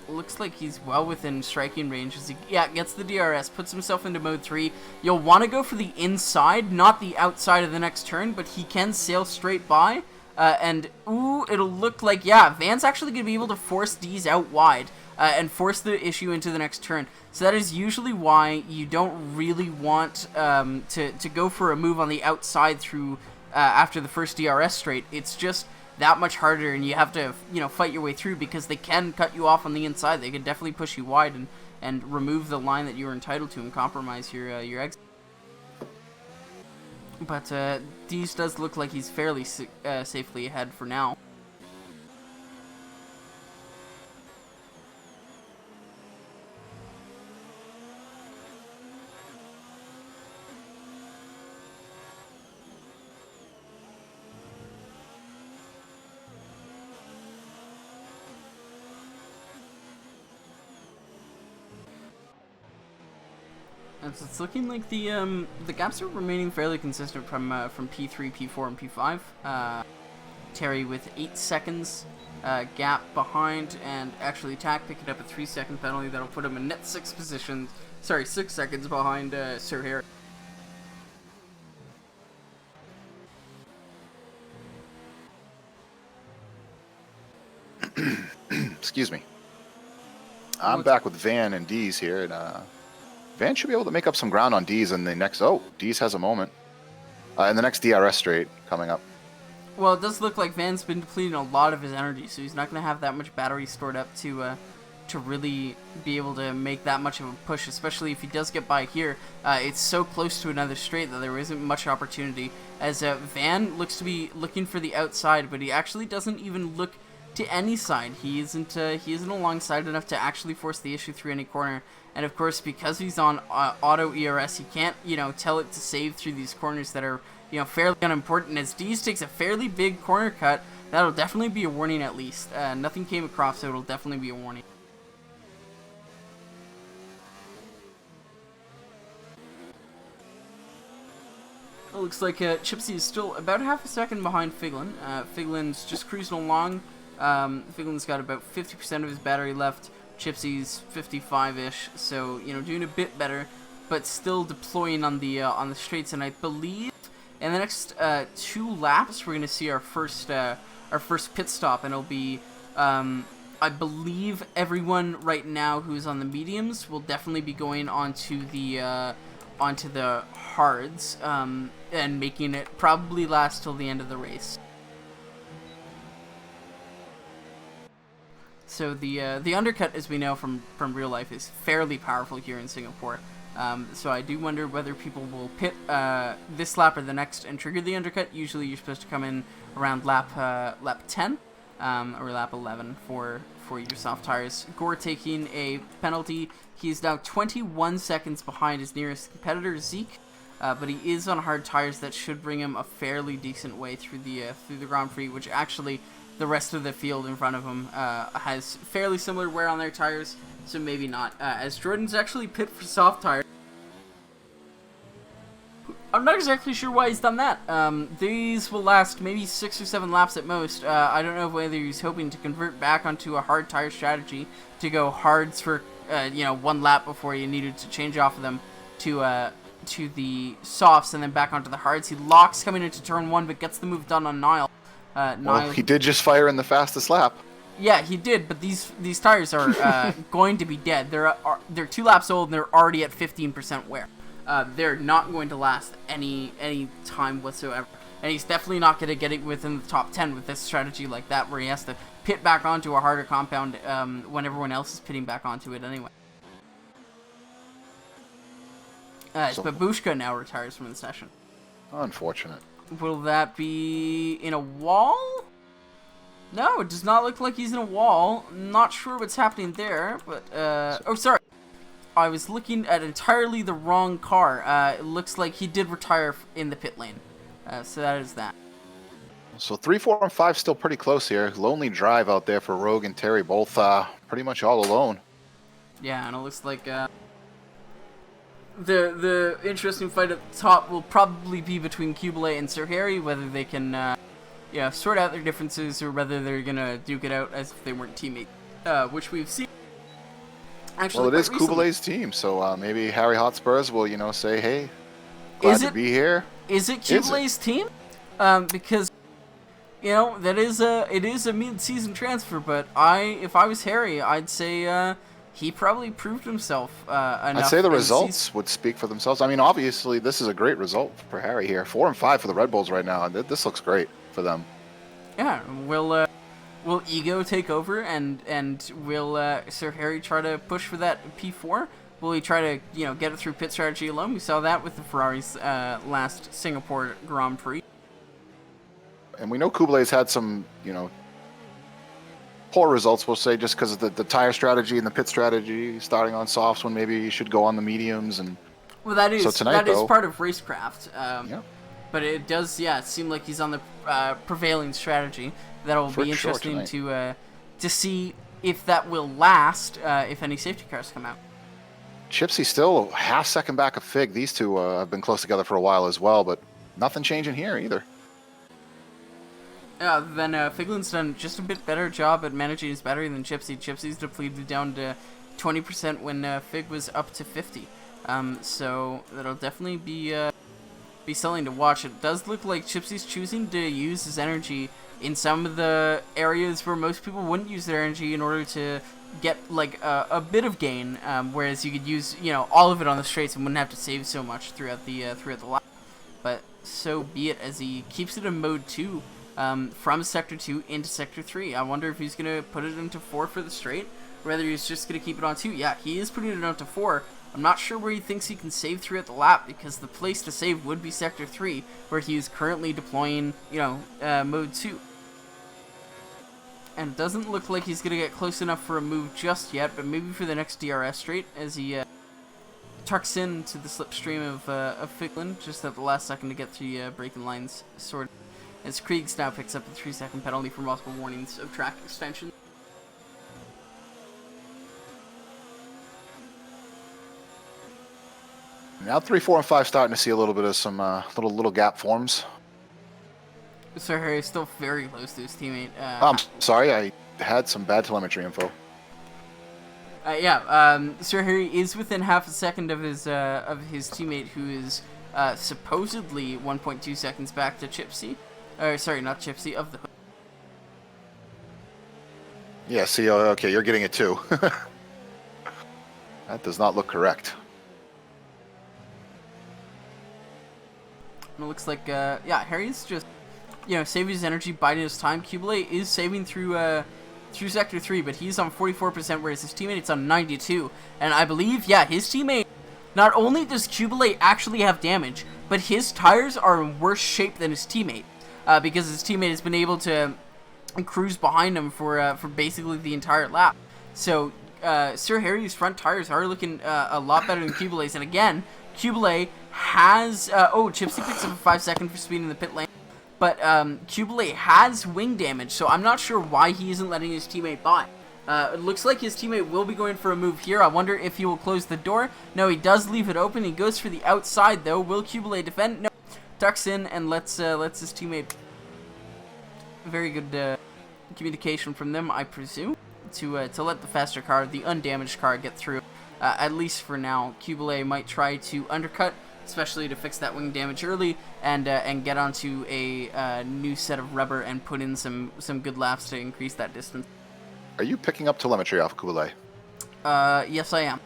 looks like he's well within striking range as he gets the DRS, puts himself into mode 3. You'll want to go for the inside, not the outside of the next turn, but he can sail straight by. And it'll look like, Van's actually going to be able to force Dees out wide and force the issue into the next turn. So that is usually why you don't really want to go for a move on the outside through after the first DRS straight. It's just that much harder, and you have to fight your way through, because they can cut you off on the inside. They can definitely push you wide and remove the line that you were entitled to and compromise your exit. But Dees does look like he's fairly safely ahead for now. It's looking like the gaps are remaining fairly consistent from P3, P4, and P5. Terry with 8 seconds gap behind, and actually Tak picking up a 3-second penalty that'll put him in net 6 seconds behind Sir Harry. Excuse me. I'm back with Van and Dees here, and Van should be able to make up some ground on Dees in the next... Oh, Dees has a moment. In the next DRS straight coming up. Well, it does look like Van's been depleting a lot of his energy, so he's not going to have that much battery stored up to really be able to make that much of a push, especially if he does get by here. It's so close to another straight that there isn't much opportunity, as Van looks to be looking for the outside, but he actually doesn't even look to any side. He isn't alongside enough to actually force the issue through any corner. And of course, because he's on auto ERS, he can't tell it to save through these corners that are fairly unimportant. As Dees takes a fairly big corner cut, that'll definitely be a warning at least. Nothing came across, so it'll definitely be a warning. It looks like Chipsy is still about half a second behind Figlin. Figlin's just cruising along. Figlin's got about 50% of his battery left. Chipsy's 55-ish, so doing a bit better, but still deploying on the straights. And I believe in the next 2 laps we're gonna see our first pit stop, and it'll be I believe everyone right now who's on the mediums will definitely be going onto the hards and making it probably last till the end of the race. So the undercut, as we know from real life, is fairly powerful here in Singapore. So I do wonder whether people will pit this lap or the next and trigger the undercut. Usually you're supposed to come in around lap 10 or lap 11 for your soft tires. Gore taking a penalty. He is now 21 seconds behind his nearest competitor, Zeke. But he is on hard tires that should bring him a fairly decent way through the Grand Prix, which actually the rest of the field in front of him has fairly similar wear on their tires, so maybe not. As Jordan's actually pit for soft tires. I'm not exactly sure why he's done that. These will last maybe 6 or 7 laps at most. I don't know whether he's hoping to convert back onto a hard tire strategy to go hards for 1 lap before you needed to change off of them to to the softs and then back onto the hards. He locks coming into turn 1, but gets the move done on Niall. Well, he did just fire in the fastest lap. Yeah, he did, but these tires are going to be dead. They're 2 laps old and they're already at 15% wear. They're not going to last any time whatsoever. And he's definitely not going to get it within the top 10 with this strategy like that, where he has to pit back onto a harder compound when everyone else is pitting back onto it anyway. Babushka now retires from the session. Unfortunate. Will that be in a wall? No, it does not look like he's in a wall. Not sure what's happening there, but, oh, sorry. I was looking at entirely the wrong car. It looks like he did retire in the pit lane. So that is that. So 3, 4, and 5 still pretty close here. Lonely drive out there for Rogue and Terry, both pretty much all alone. Yeah, and it looks like the interesting fight at the top will probably be between Kubelay and Sir Harry, whether they can sort out their differences or whether they're gonna duke it out as if they weren't teammates, which we've seen. Actually, well, it is Kubelay's team, so maybe Harry Hotspurs will, say, "Hey, glad to be here." Is it Kubelay's team? Because that is it is a mid-season transfer, but if I was Harry, I'd say he probably proved himself enough. I'd say the results would speak for themselves. I mean, obviously, this is a great result for Harry here. 4 and 5 for the Red Bulls right now. This looks great for them. Yeah, will Ego take over and will Sir Harry try to push for that P4? Will he try to get it through pit strategy alone? We saw that with the Ferrari's last Singapore Grand Prix. And we know Kubelay's had some poor results, we'll say, just because of the tire strategy and the pit strategy, starting on softs when maybe you should go on the mediums. And well, that is so tonight, is part of racecraft. Yeah. But it does, seem like he's on the prevailing strategy. That'll be interesting to see if that will last, if any safety cars come out. Chipsy still half second back of Fig. These two have been close together for a while as well, but nothing changing here either. Then Figlin's done just a bit better job at managing his battery than Chipsy. Chipsy's depleted down to 20% when Fig was up to 50. So that'll definitely be something to watch. It does look like Chipsy's choosing to use his energy in some of the areas where most people wouldn't use their energy in order to get like a bit of gain, whereas you could use all of it on the straights and wouldn't have to save so much throughout the lap. But so be it, as he keeps it in mode 2 from sector 2 into sector 3. I wonder if he's gonna put it into 4 for the straight, or whether he's just gonna keep it on 2. Yeah, he is putting it onto 4. I'm not sure where he thinks he can save throughout the lap, because the place to save would be sector 3, where he is currently deploying mode 2. And it doesn't look like he's going to get close enough for a move just yet, but maybe for the next DRS straight, as he tucks into the slipstream of Figlin just at the last second to get the braking lines sorted. As Kriegs now picks up the 3-second penalty for multiple warnings of track extension. Now 3, 4, and 5 starting to see a little bit of some little gap forms. Sir Harry is still very close to his teammate. I'm sorry, I had some bad telemetry info. Sir Harry is within half a second of his teammate, who is supposedly 1.2 seconds back to Chipsy. Sorry, not Chipsy, of the Hood. Yeah, see, okay, you're getting it too. That does not look correct. It looks like, Harry's just saving his energy, biding his time. Kubelay is saving through sector 3, but he's on 44%, whereas his teammate is on 92. And I believe, his teammate, not only does Kubelay actually have damage, but his tires are in worse shape than his teammate, because his teammate has been able to cruise behind him for basically the entire lap. So Sir Harry's front tires are looking a lot better than Kubelay's. And again, Kubelay has Chipsy picks up a 5-second for speed in the pit lane. But Kubelay has wing damage, so I'm not sure why he isn't letting his teammate by. It looks like his teammate will be going for a move here. I wonder if he will close the door. No, he does leave it open. He goes for the outside, though. Will Kubelay defend? No. Ducks in and lets his teammate... Very good communication from them, I presume, to let the faster car, the undamaged car, get through. At least for now. Kubelay might try to undercut especially to fix that wing damage early and get onto a new set of rubber and put in some good laps to increase that distance. Are you picking up telemetry off Kublai? Yes, I am.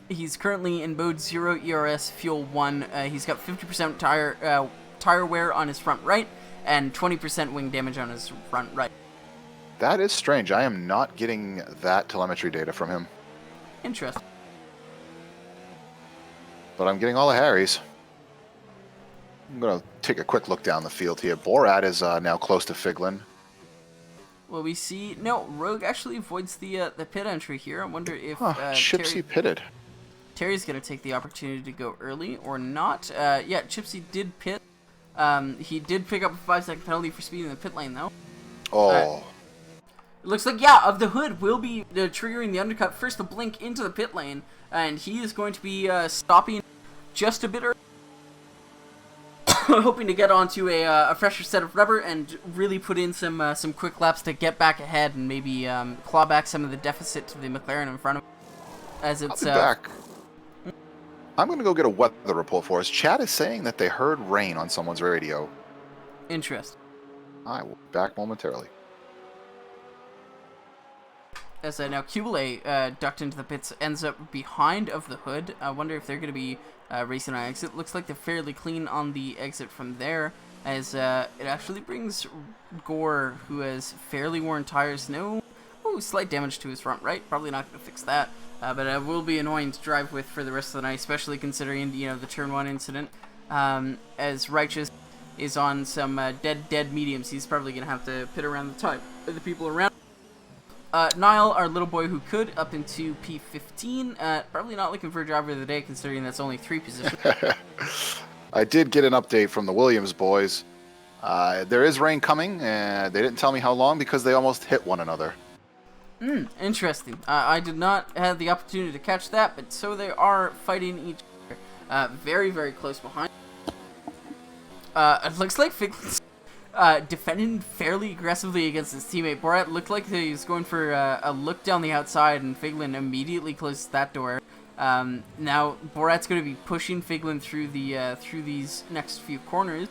He's currently in mode 0 ERS Fuel 1. He's got 50% tire wear on his front right and 20% wing damage on his front right. That is strange. I am not getting that telemetry data from him. Interesting. But I'm getting all the Harrys. I'm going to take a quick look down the field here. Borat is now close to Figlin. Well, we see... No, Rogue actually avoids the pit entry here. I wonder if... Chipsy pitted. Terry's going to take the opportunity to go early or not. Yeah, Chipsy did pit. He did pick up a 5-second penalty for speeding in the pit lane, though. Oh. It looks like, yeah, Of the Hood will be triggering the undercut. First, the blink into the pit lane, and he is going to be stopping just a bit early. Hoping to get onto a fresher set of rubber and really put in some quick laps to get back ahead and maybe claw back some of the deficit to the McLaren in front of him. As it's I'll be back. I'm going to go get a weather report for us. Chad is saying that they heard rain on someone's radio. Interesting. I will be back momentarily. As now Kublai ducked into the pits, ends up behind Of the Hood. I wonder if they're going to be racing on exit. Looks like they're fairly clean on the exit from there, as it actually brings Gore, who has fairly worn tires. No, slight damage to his front right. Probably not going to fix that, but it will be annoying to drive with for the rest of the night, especially considering the turn 1 incident. As Righteous is on some dead mediums, he's probably going to have to pit around the people around. Niall, our little boy who could, up into P15. Probably not looking for a driver of the day, considering that's only 3 positions. I did get an update from the Williams boys. There is rain coming, and they didn't tell me how long because they almost hit one another. Interesting. I did not have the opportunity to catch that, but so they are fighting each other. Very, very close behind. It looks like Figlin's defending fairly aggressively against his teammate. Borat looked like he was going for a look down the outside, and Figlin immediately closes that door. Now Borat's going to be pushing Figlin through these next few corners.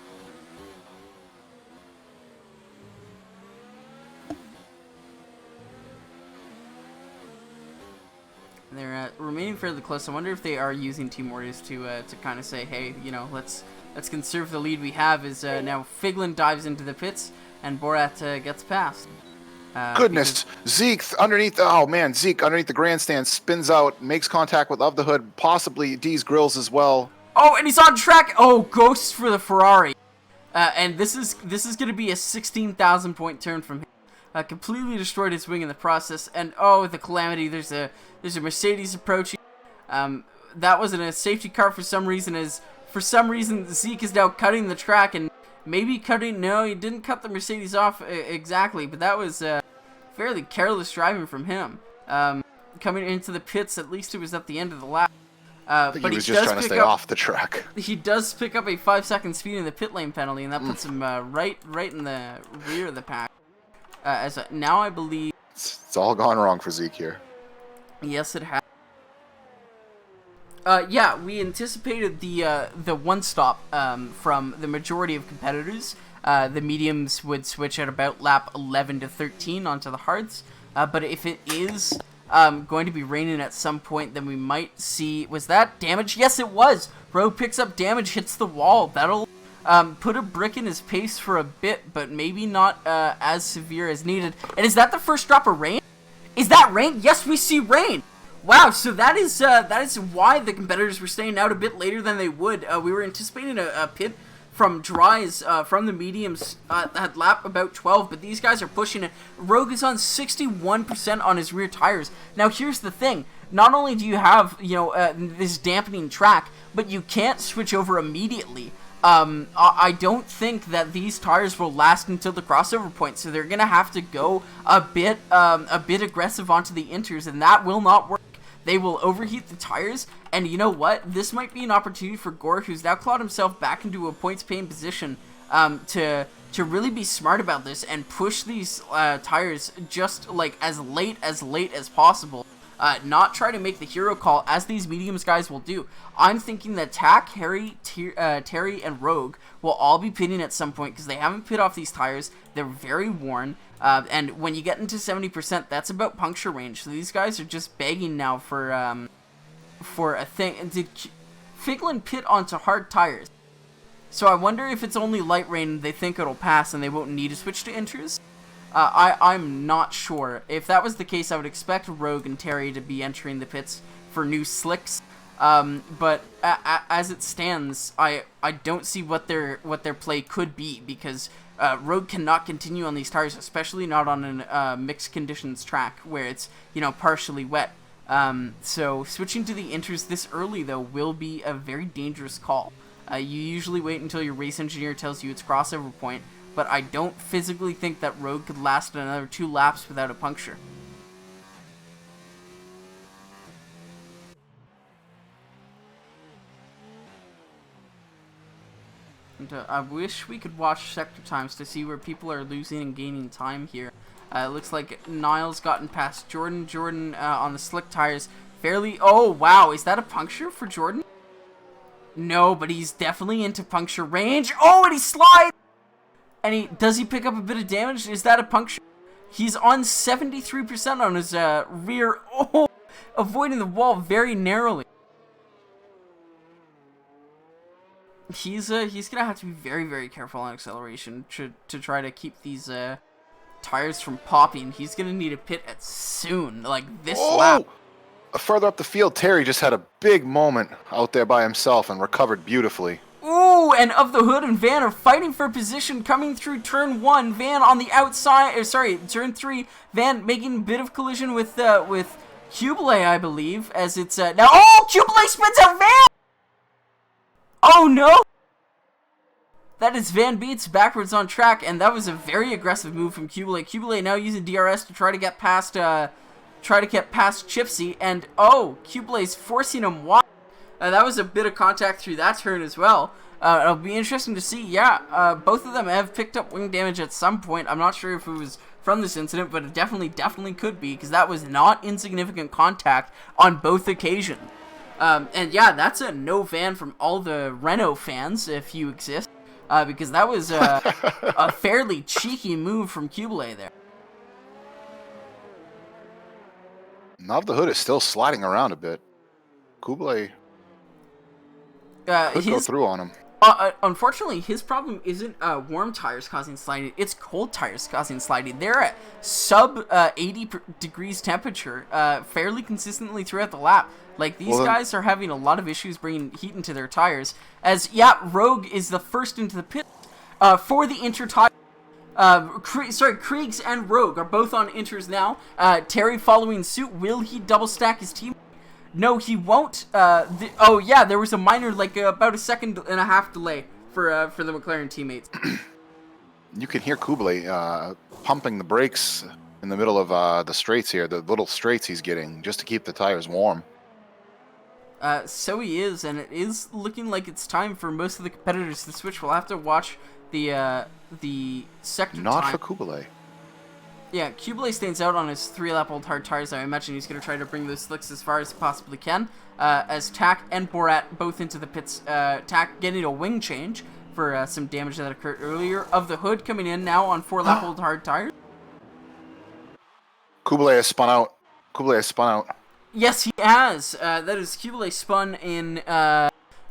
They're remaining fairly close. I wonder if they are using Team Orders to kind of say, hey, let's conserve the lead we have. As now Figlin dives into the pits and Borat gets past. Goodness, Zeke underneath. Oh man, Zeke underneath the grandstand spins out, makes contact with Of the Hood, possibly D's grills as well. Oh, and he's on track. Oh, ghosts for the Ferrari. And this is going to be a 16,000 point turn from him. Completely destroyed his wing in the process, and oh, the calamity! There's a Mercedes approaching. That wasn't a safety car for some reason. Zeke is now cutting the track and maybe cutting. No, he didn't cut the Mercedes off exactly, but that was fairly careless driving from him. Coming into the pits, at least it was at the end of the lap. I think he was just trying to stay off the track. He does pick up a 5-second speed in the pit lane penalty, and that puts him right in the rear of the pack. Now I believe it's all gone wrong for Zeke here. Yes, it has. Yeah, we anticipated the one stop from the majority of competitors. The mediums would switch at about lap 11 to 13 onto the hards. But if it is going to be raining at some point, then we might see... Was that damage? Yes, it was! Rogue picks up damage, hits the wall. That'll put a brick in his pace for a bit, but maybe not as severe as needed. And is that the first drop of rain? Is that rain? Yes, we see rain! Wow, so that is why the competitors were staying out a bit later than they would. We were anticipating a pit from dries from the mediums at lap about 12, but these guys are pushing it. Rogue is on 61% on his rear tires. Now, here's the thing. Not only do you have, this dampening track, but you can't switch over immediately. I don't think that these tires will last until the crossover point, so they're gonna have to go a bit aggressive onto the inters, and that will not work. They will overheat the tires, and you know what? This might be an opportunity for Gore, who's now clawed himself back into a points-paying position, to really be smart about this and push these tires just like as late as possible. not try to make the hero call as these mediums guys will do. I'm thinking that Tack, Harry, Terry, and Rogue will all be pitting at some point because they haven't pit off these tires. They're very worn. And when you get into 70%, that's about puncture range. So these guys are just begging now for a thing. And did Figlin pit onto hard tires? So I wonder if it's only light rain and they think it'll pass and they won't need to switch to inters. I'm not sure. If that was the case, I would expect Rogue and Terry to be entering the pits for new slicks. But as it stands, I don't see what their play could be, because Rogue cannot continue on these tires, especially not on a mixed conditions track where it's, you know, partially wet. So switching to the inters this early, though, will be a very dangerous call. You usually wait until your race engineer tells you it's crossover point, but I don't physically think that Rogue could last another 2 laps without a puncture. And, I wish we could watch sector times to see where people are losing and gaining time here. It looks like Niles gotten past Jordan. Jordan on the slick tires fairly... Oh, wow. Is that a puncture for Jordan? No, but he's definitely into puncture range. Oh, and he slides! And does he pick up a bit of damage? Is that a puncture? He's on 73% on his rear. Oh, avoiding the wall very narrowly. He's gonna have to be very, very careful on acceleration to try to keep these tires from popping. He's gonna need a pit at soon, like this lap. Further up the field, Terry just had a big moment out there by himself and recovered beautifully. Ooh, and Of the Hood and Van are fighting for position coming through turn 1. Van on the outside, turn 3. Van making a bit of collision with Kublai, I believe, as it's now. Oh, Kublai spins out Van! Oh no! That is Van Beats backwards on track, and that was a very aggressive move from Kublai. Kublai now using DRS to try to get past Chipsy, and oh, Kublai's forcing him wide. That was a bit of contact through that turn as well. It'll be interesting to see. Yeah, both of them have picked up wing damage at some point. I'm not sure if it was from this incident, but it definitely could be, because that was not insignificant contact on both occasions. And yeah, that's a no Van from all the Renault fans, if you exist, because that was a fairly cheeky move from Kublai there. Now the Hood is still sliding around a bit. Kublai could go through on him. Unfortunately, his problem isn't warm tires causing sliding, it's cold tires causing sliding. They're at sub 80 degrees temperature fairly consistently throughout the lap. Like, these guys are having a lot of issues bringing heat into their tires. As, yeah, Rogue is the first into the pit for the inter tire. Kriegs and Rogue are both on inters now. Terry following suit. Will he double stack his team? No, he won't. Oh yeah, there was a minor, like about a 1.5 second delay for the McLaren teammates. You can hear Kublai pumping the brakes in the middle of the straights here, the little straights he's getting, just to keep the tires warm. So he is, and it is looking like it's time for most of the competitors to switch. We'll have to watch the sector Not time. for Kublai. Yeah, Kublai stands out on his 3-lap-old hard tires. I imagine he's going to try to bring those slicks as far as he possibly can. As Tack and Borat both into the pits. Tack getting a wing change for some damage that occurred earlier. Of the Hood coming in now on 4-lap-old hard tires. Kublai has spun out. Kublai has spun out. Yes, he has. That is Kublai spun in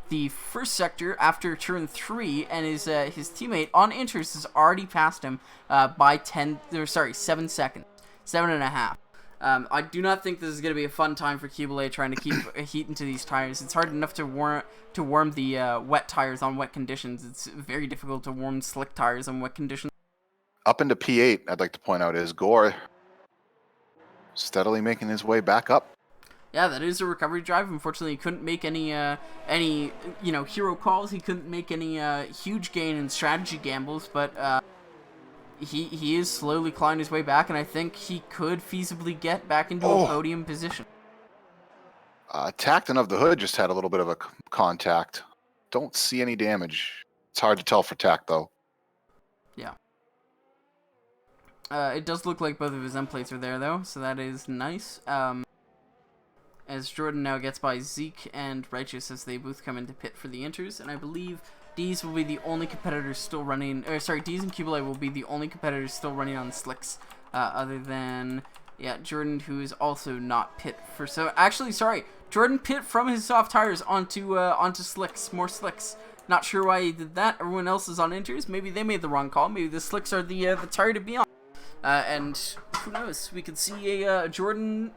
the first sector after turn 3, and his teammate on inters has already passed him by 7 seconds, 7.5. I do not think this is going to be a fun time for Kublai trying to keep heat into these tires. It's hard enough to warm the wet tires on wet conditions. It's very difficult to warm slick tires on wet conditions. Up into P8, I'd like to point out, is Gore steadily making his way back up. Yeah, that is a recovery drive. Unfortunately, he couldn't make any hero calls. He couldn't make any huge gain in strategy gambles, but he is slowly clawing his way back, and I think he could feasibly get back into a podium position. Tact and Of the Hood just had a little bit of a contact. Don't see any damage. It's hard to tell for Tact, though. Yeah. It does look like both of his end plates are there, though, so that is nice. as Jordan now gets by Zeke and Righteous as they both come into pit for the inters, and I believe Dees will be the only competitors still running, or sorry, Dees and Cubelay will be the only competitors still running on slicks, other than, yeah, Jordan, who is also not pit for, so, actually, sorry, Jordan pit from his soft tires onto slicks, more slicks. Not sure why he did that. Everyone else is on inters. Maybe they made the wrong call. Maybe the slicks are the tire to be on. And who knows? We could see a Jordan,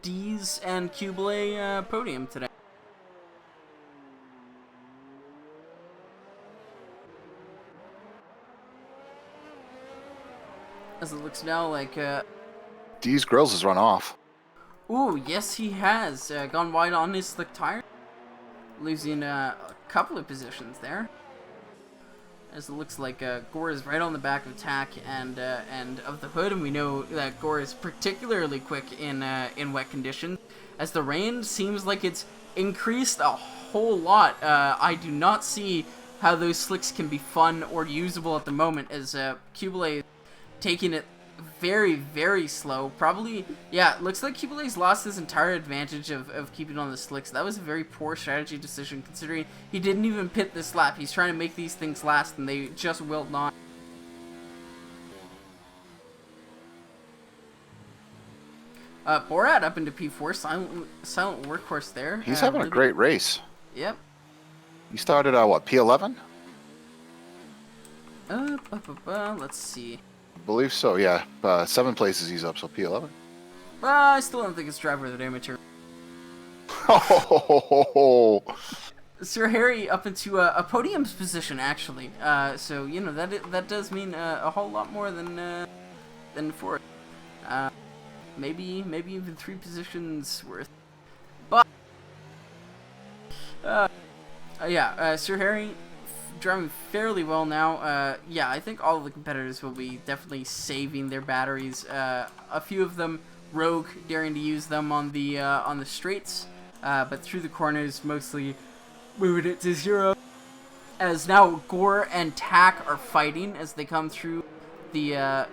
Dees, and Cubelay podium today. As it looks now like... Dees Grills has run off. Ooh, yes he has. Gone wide on his slick tire. Losing a couple of positions there. As it looks like Gore is right on the back of Tack and of the Hood, and we know that Gore is particularly quick in wet conditions. As the rain seems like it's increased a whole lot, I do not see how those slicks can be fun or usable at the moment, as Cubelay is taking it very, very slow. Probably, yeah, it looks like Cubelay's lost his entire advantage of keeping on the slicks. That was a very poor strategy decision, considering he didn't even pit this lap. He's trying to make these things last, and they just will not. Borat up into P4, silent workhorse there. He's having a great race. Yep. He started at, what, P11? Let's see. I believe so, yeah. 7 places he's up, so P11. I still don't think it's driver of the day material. Oh, Sir Harry up into a podium's position, actually. So, you know, that does mean a whole lot more than 4. Maybe even 3 positions worth. But, yeah, Sir Harry driving fairly well now. Yeah, I think all of the competitors will be definitely saving their batteries. A few of them rogue, daring to use them on the straights, but through the corners, mostly moving it to 0. As now Gore and Tack are fighting as they come through the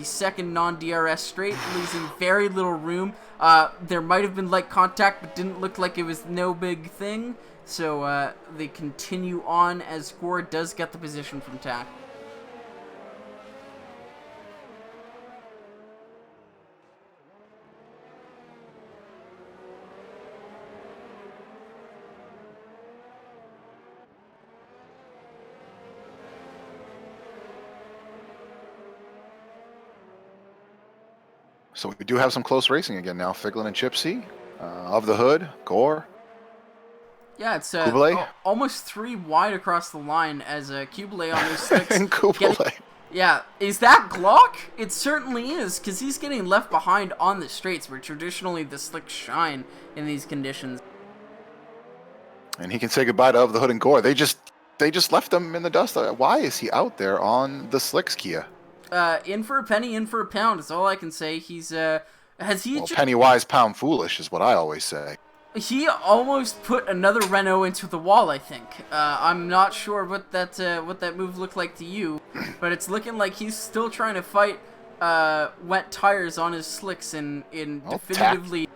second non-DRS straight, losing very little room. There might have been light contact, but didn't look like it was no big thing. So they continue on as Gore does get the position from Tack. so we do have some close racing again now. Figlin and Chipsy, of the Hood, Gore. Yeah, it's Cubelay? Almost 3 wide across the line as Cubelay on his sticks. And Cubelay. Yeah, is that Glock? It certainly is, because he's getting left behind on the straights, where traditionally the slicks shine in these conditions. And he can say goodbye to Of the Hood and Gore. They just left him in the dust. Why is he out there on the slicks, Kia? In for a penny, in for a pound is all I can say. He's has he? Well, penny wise, pound foolish is what I always say. He almost put another Renault into the wall, I think. I'm not sure what that move looked like to you, but it's looking like he's still trying to fight wet tires on his slicks in definitively.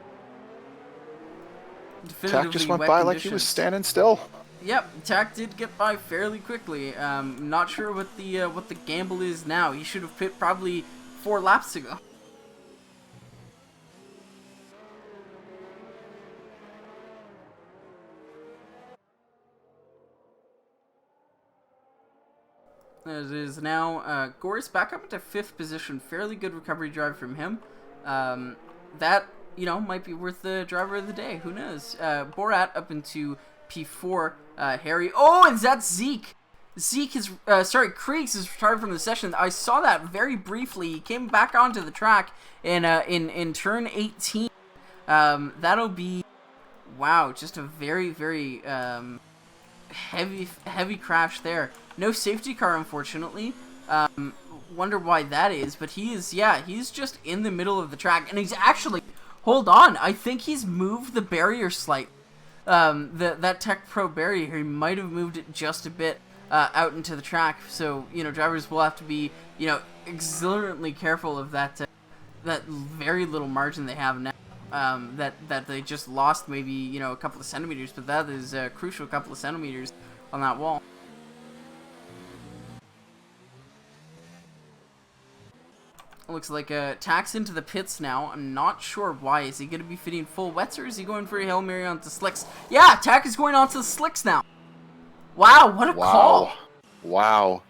Tack just went by like he was standing still. Yep, Tack did get by fairly quickly. Not sure what the gamble is now. He should have pit probably 4 laps ago. As it is now, Gore's back up into 5th position. Fairly good recovery drive from him. That, you know, might be worth the driver of the day. Who knows? Borat up into P4. Harry. Oh, and that's Zeke. Zeke is, Kriegs is retired from the session. I saw that very briefly. He came back onto the track in turn 18. That'll be, wow, just a very, very, heavy crash there. No safety car, unfortunately. Wonder why that is, but he's just in the middle of the track, and he's actually, hold on, I think he's moved the barrier slightly. That Tech Pro barrier, he might have moved it just a bit out into the track, so, you know, drivers will have to be, you know, exuberantly careful of that very little margin they have now. that they just lost maybe, you know, a couple of centimeters, but that is a crucial couple of centimeters on that wall. Looks like Tack's into the pits now. I'm not sure why. Is he going to be fitting full wets, or is he going for a Hail Mary onto slicks? Yeah, Tack is going onto the slicks now. Wow, what a call. Wow.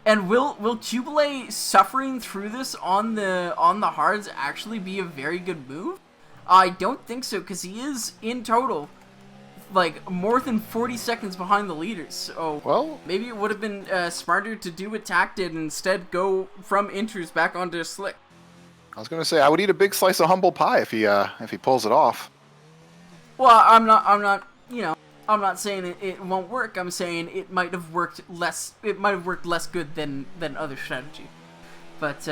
And will Cubelay suffering through this on the hards actually be a very good move? I don't think so, because he is in total like more than 40 seconds behind the leaders. So well, maybe it would have been smarter to do what Tack did and instead go from inters back onto slick. I was gonna say I would eat a big slice of humble pie if he pulls it off. Well, I'm not, you know, I'm not saying it won't work. I'm saying it might have worked less. It might have worked less good than other strategy. But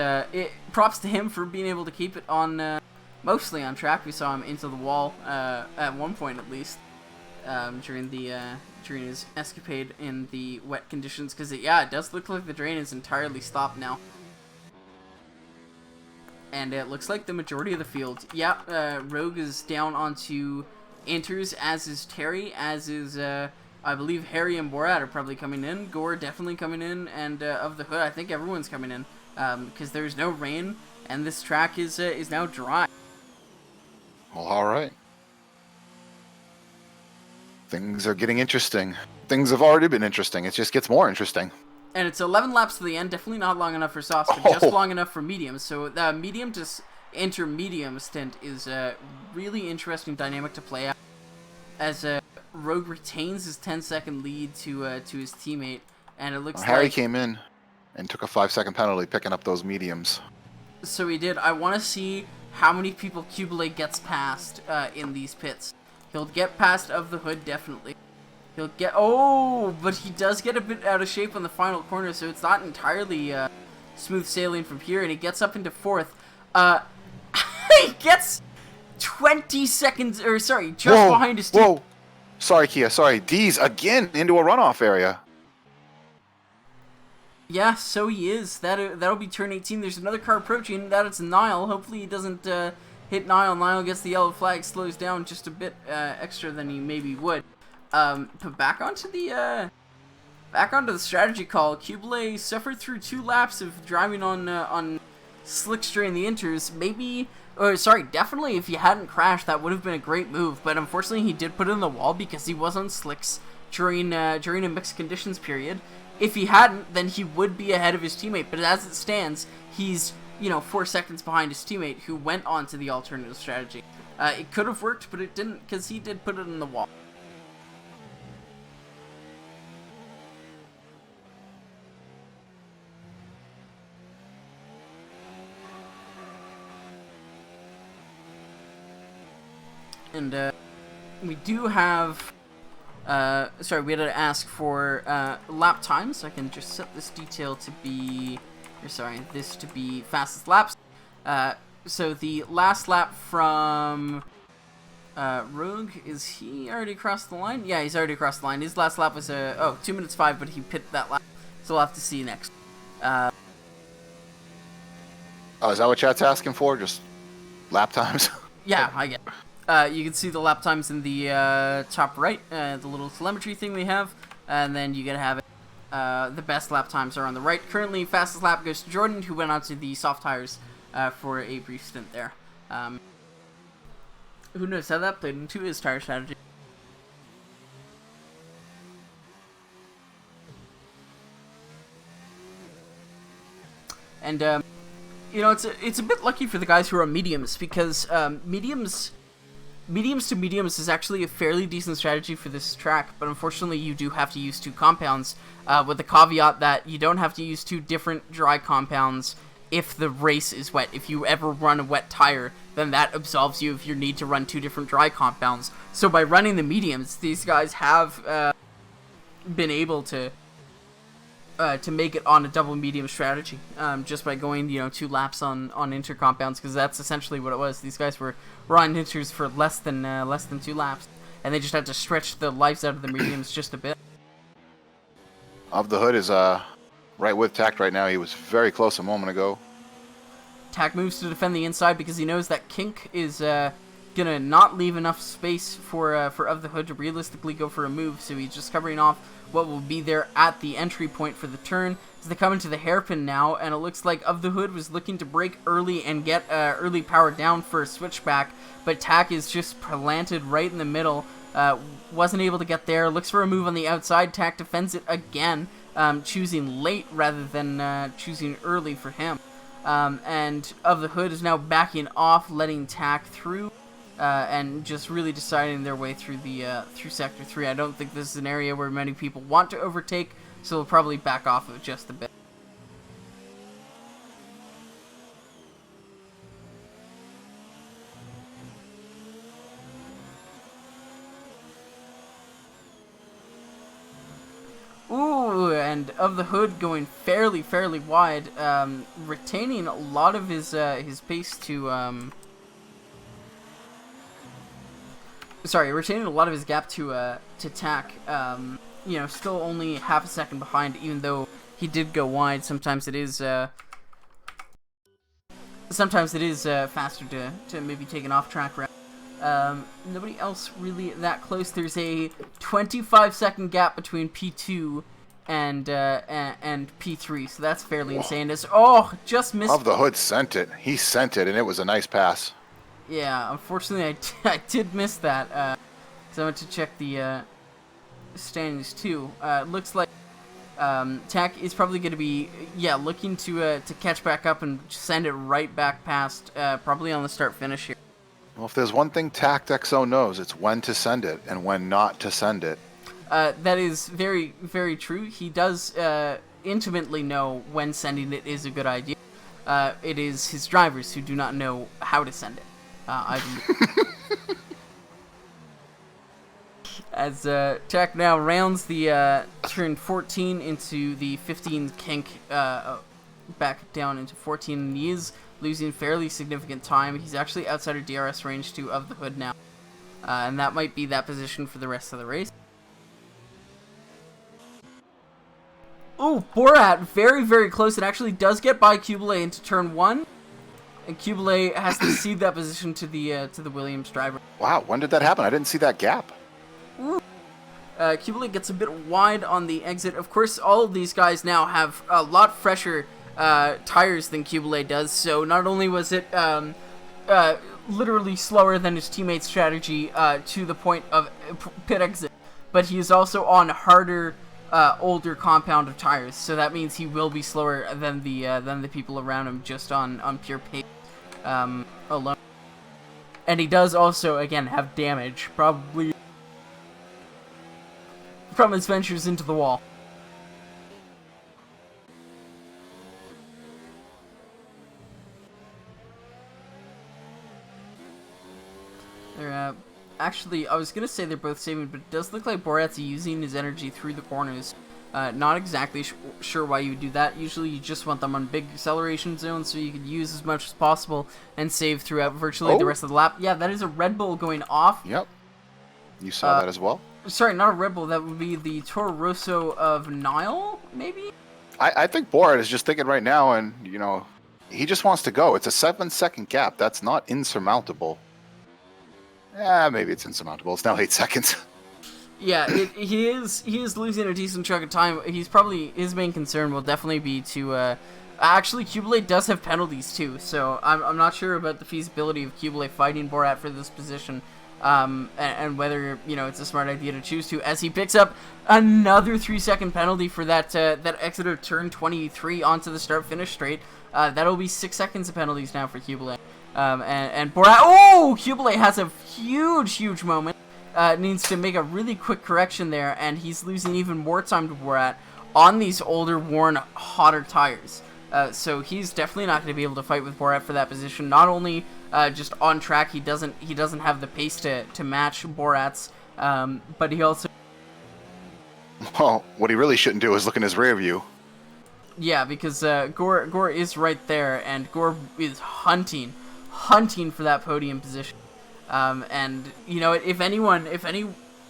props to him for being able to keep it on mostly on track. We saw him into the wall at one point at least during his escapade in the wet conditions. Because it does look like the drain is entirely stopped now. And it looks like the majority of the field. Rogue is down onto inters, as is Terry, as is, I believe Harry and Borat are probably coming in. Gore definitely coming in, and of the Hood, I think everyone's coming in, because there's no rain, and this track is now dry. Well, all right. Things are getting interesting. Things have already been interesting. It just gets more interesting. And it's 11 laps to the end, definitely not long enough for softs, but just long enough for mediums. So the medium to intermedium stint is a really interesting dynamic to play out, as Rogue retains his 10-second lead to his teammate, and it looks like Harry came in and took a 5-second penalty picking up those mediums. So he did. I want to see how many people Cubelay gets past in these pits. He'll get past of the Hood, definitely. He'll get... Oh, but he does get a bit out of shape on the final corner, so it's not entirely smooth sailing from here, and he gets up into fourth. He gets 20 seconds, or sorry, just behind his team. Whoa! Sorry, Kia, sorry. D's again into a runoff area. Yeah, so he is. That'll be turn 18. There's another car approaching. That is Niall. Hopefully he doesn't hit Niall. Niall gets the yellow flag, slows down just a bit extra than he maybe would. But back onto the strategy call. Cubelay suffered through 2 laps of driving on slickster in the inters. Definitely if he hadn't crashed, that would have been a great move. But unfortunately, he did put it in the wall because he was on slicks during a mixed conditions period. If he hadn't, then he would be ahead of his teammate. But as it stands, he's 4 seconds behind his teammate who went on to the alternative strategy. It could have worked, but it didn't because he did put it in the wall. And we do have, we had to ask for lap times. So I can just set this detail to be, this to be fastest laps. So the last lap from Rogue, is he already crossed the line? Yeah, he's already crossed the line. His last lap was 2 minutes 5, but he pit that lap. So we'll have to see next. Oh, is that what chat's asking for? Just lap times? Yeah, I get it. You can see the lap times in the top right, the little telemetry thing we have, and then you gotta have it. The best lap times are on the right. Currently, fastest lap goes to Jordan, who went onto the soft tires for a brief stint there. Who knows how that played into his tire strategy. And it's a bit lucky for the guys who are on mediums, because mediums to mediums is actually a fairly decent strategy for this track, but unfortunately you do have to use 2 compounds, with the caveat that you don't have to use 2 different dry compounds if the race is wet. If you ever run a wet tire, then that absolves you if you need to run 2 different dry compounds. So by running the mediums, these guys have been able to make it on a double medium strategy, just by going 2 laps on inter compounds, because that's essentially what it was. These guys were on inters for less than 2 laps, and they just had to stretch the lives out of the mediums just a bit. Of the Hood is right with Tact right now. He was very close a moment ago. Tack moves to defend the inside because he knows that Kink is gonna not leave enough space for Of the Hood to realistically go for a move, so he's just covering off what will be there at the entry point for the turn. As they come into the hairpin now, and it looks like Of the Hood was looking to break early and get early power down for a switchback, but Tak is just planted right in the middle. Wasn't able to get there. Looks for a move on the outside. Tak defends it again, choosing late rather than choosing early for him. And Of the Hood is now backing off, letting Tak through, and just really deciding their way through the through Sector 3. I don't think this is an area where many people want to overtake, so they'll probably back off of just a bit. Ooh, and Of the Hood going fairly wide, retaining a lot of his pace to retaining a lot of his gap to Tak. You know, still only half a second behind, even though he did go wide. Sometimes it is faster to maybe take an off-track route. Nobody else really that close. There's a 25-second gap between P2 and P3, so that's fairly insane. Just missed. Of the Hood sent it. He sent it, and it was a nice pass. Yeah, unfortunately, I did miss that. So I went to check the standings too. Looks like Tak is probably going to be looking to catch back up and send it right back past, probably on the start-finish here. Well, if there's one thing TactXO knows, it's when to send it and when not to send it. That is very, very true. He does intimately know when sending it is a good idea. It is his drivers who do not know how to send it. As Tak now rounds the turn 14 into the 15 kink, back down into 14, and he is losing fairly significant time. He's actually outside of DRS range to Of the Hood now, and that might be that position for the rest of the race. Oh, Borat, very close. It actually does get by Kubele into turn 1, and Kubele has to cede that position to the Williams driver. Wow, when did that happen? I didn't see that gap. Kubele gets a bit wide on the exit. Of course, all of these guys now have a lot fresher tires than Kubele does, so not only was it literally slower than his teammate's strategy to the point of pit exit, but he is also on harder, older compound of tires, so that means he will be slower than the people around him just on pure pace alone. And he does also, again, have damage, probably from his ventures into the wall. They're, actually, I was going to say they're both saving, but it does look like Borat's using his energy through the corners. Not exactly sure why you would do that. Usually you just want them on big acceleration zones so you can use as much as possible and save throughout virtually the rest of the lap. Yeah, that is a Red Bull going off. Yep. You saw that as well? Sorry, not a Red Bull. That would be the Toro Rosso of Nile, maybe? I think Borat is just thinking right now, and, you know, he just wants to go. It's a 7-second gap. That's not insurmountable. Maybe it's insurmountable. It's now 8 seconds. Yeah, he is losing a decent chunk of time. He's probably, his main concern will definitely be to, actually, Kubele does have penalties too, so I'm not sure about the feasibility of Kubele fighting Borat for this position, and whether, you know, it's a smart idea to choose to, as he picks up another 3-second penalty for that exit of turn 23 onto the start-finish straight. That'll be 6 seconds of penalties now for Kubele. And Borat, Kubele has a huge moment. Needs to make a really quick correction there, and he's losing even more time to Borat on these older, worn, hotter tires. So he's definitely not going to be able to fight with Borat for that position. Not only just on track, he doesn't have the pace to match Borat's, but he also... Well, what he really shouldn't do is look in his rear view. Yeah, because Gore is right there, and Gore is hunting for that podium position. And, you know, if any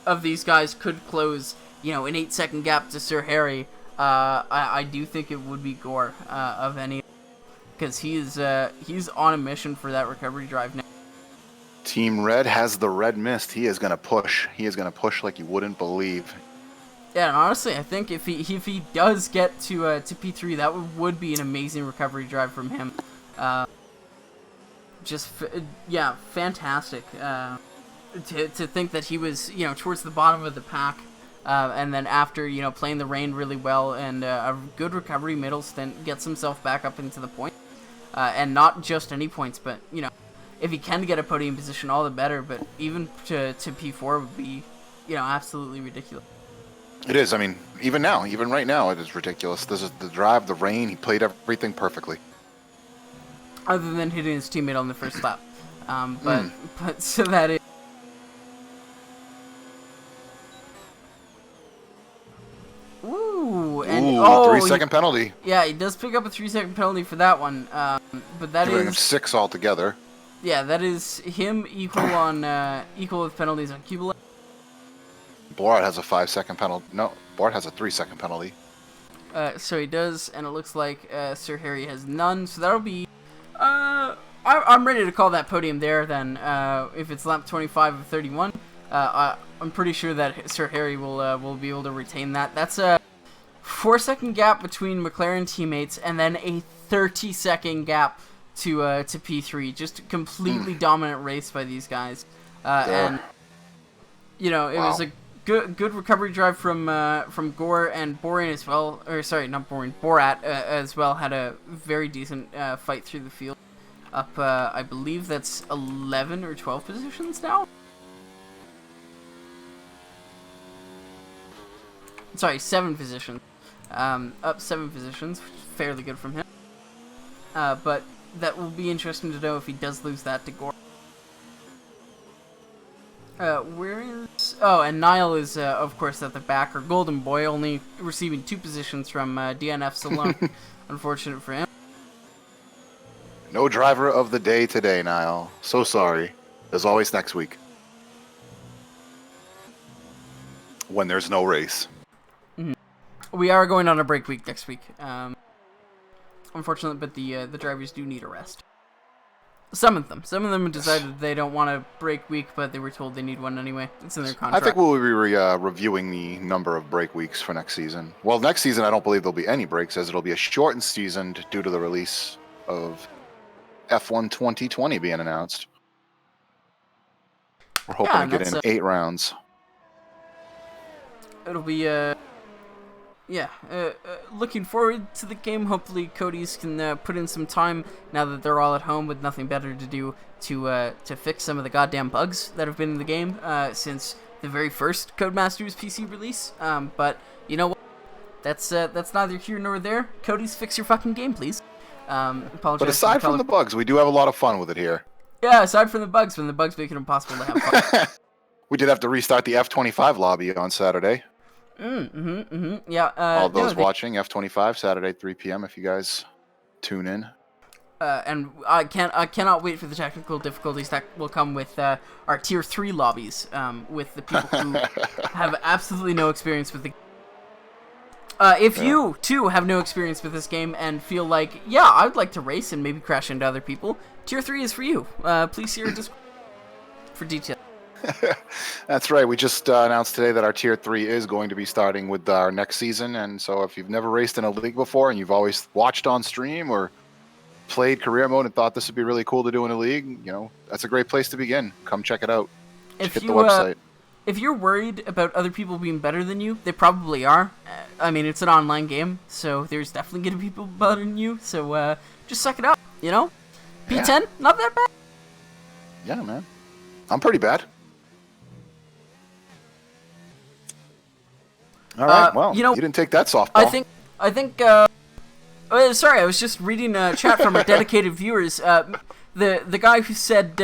of these guys could close, you know, an 8-second gap to Sir Harry, I do think it would be Gore, of any, because he's on a mission for that recovery drive now. Team Red has the red mist. He is going to push. He is going to push like you wouldn't believe. Yeah, and honestly, I think if he does get to P3, that would be an amazing recovery drive from him. Yeah, fantastic. To think that he was, towards the bottom of the pack, and then after, playing the rain really well and a good recovery middle stint, gets himself back up into the point. And not just any points, but, if he can get a podium position, all the better, but even to P4 would be, absolutely ridiculous. It is. I mean, even right now, it is ridiculous. This is the drive, the rain. He played everything perfectly. Other than hitting his teammate on the first lap. But so that is... Ooh, and 3-second penalty. Yeah, he does pick up a 3-second penalty for that one. But that Giving is him 6 altogether. Yeah, that is him equal with penalties on Kubel. Borat has a 5-second penalty. No, Borat has a 3-second penalty. So he does, and it looks like Sir Harry has none. So that'll be. I'm ready to call that podium there. Then, if it's lap 25 of 31, I'm pretty sure that Sir Harry will be able to retain that. That's a 4-second gap between McLaren teammates, and then a 30-second gap to P3. Just a completely dominant race by these guys, and it was a good recovery drive from Gore, and Borin as well. Or sorry, not Borin, Borat as well had a very decent fight through the field. Up, I believe that's 11 or 12 positions now. Sorry, 7 positions. Up 7 positions, fairly good from him. But that will be interesting to know if he does lose that to Gore. Where is... Oh, and Niall is, of course, at the back, or Golden Boy, only receiving 2 positions from DNFs alone. Unfortunate for him. No driver of the day today, Niall. So sorry. There's always next week. When there's no race. We are going on a break week next week. Unfortunately, but the drivers do need a rest. Some of them have decided they don't want a break week, but they were told they need one anyway. It's in their contract. I think we'll be reviewing the number of break weeks for next season. Well, next season I don't believe there'll be any breaks, as it'll be a shortened season due to the release of F1 2020 being announced. We're hoping to get in 8 rounds. It'll be looking forward to the game. Hopefully Cody's can put in some time now that they're all at home with nothing better to do to fix some of the goddamn bugs that have been in the game since the very first Codemasters PC release. But you know what? That's neither here nor there. Cody's, fix your fucking game, please. Apologize. But aside from the bugs, we do have a lot of fun with it here. Yeah, aside from the bugs, when the bugs make it impossible to have fun. We did have to restart the F25 lobby on Saturday. Yeah. All those watching F25 Saturday 3 p.m. if you guys tune in. And I cannot wait for the technical difficulties that will come with our tier 3 lobbies, with the people who have absolutely no experience with the game. If you too have no experience with this game and feel like, yeah, I would like to race and maybe crash into other people, tier 3 is for you. Please see our Discord for details. That's right. We just announced today that our Tier 3 is going to be starting with our next season. And so if you've never raced in a league before and you've always watched on stream or played career mode and thought this would be really cool to do in a league, that's a great place to begin. Come check it out. Hit the website. If you're worried about other people being better than you, they probably are. I mean, it's an online game, so there's definitely going to be people better than you. So just suck it up, P10, not that bad. Yeah, man. I'm pretty bad. All right, well, you didn't take that softball. I think, sorry, I was just reading a chat from our dedicated viewers. The guy who said,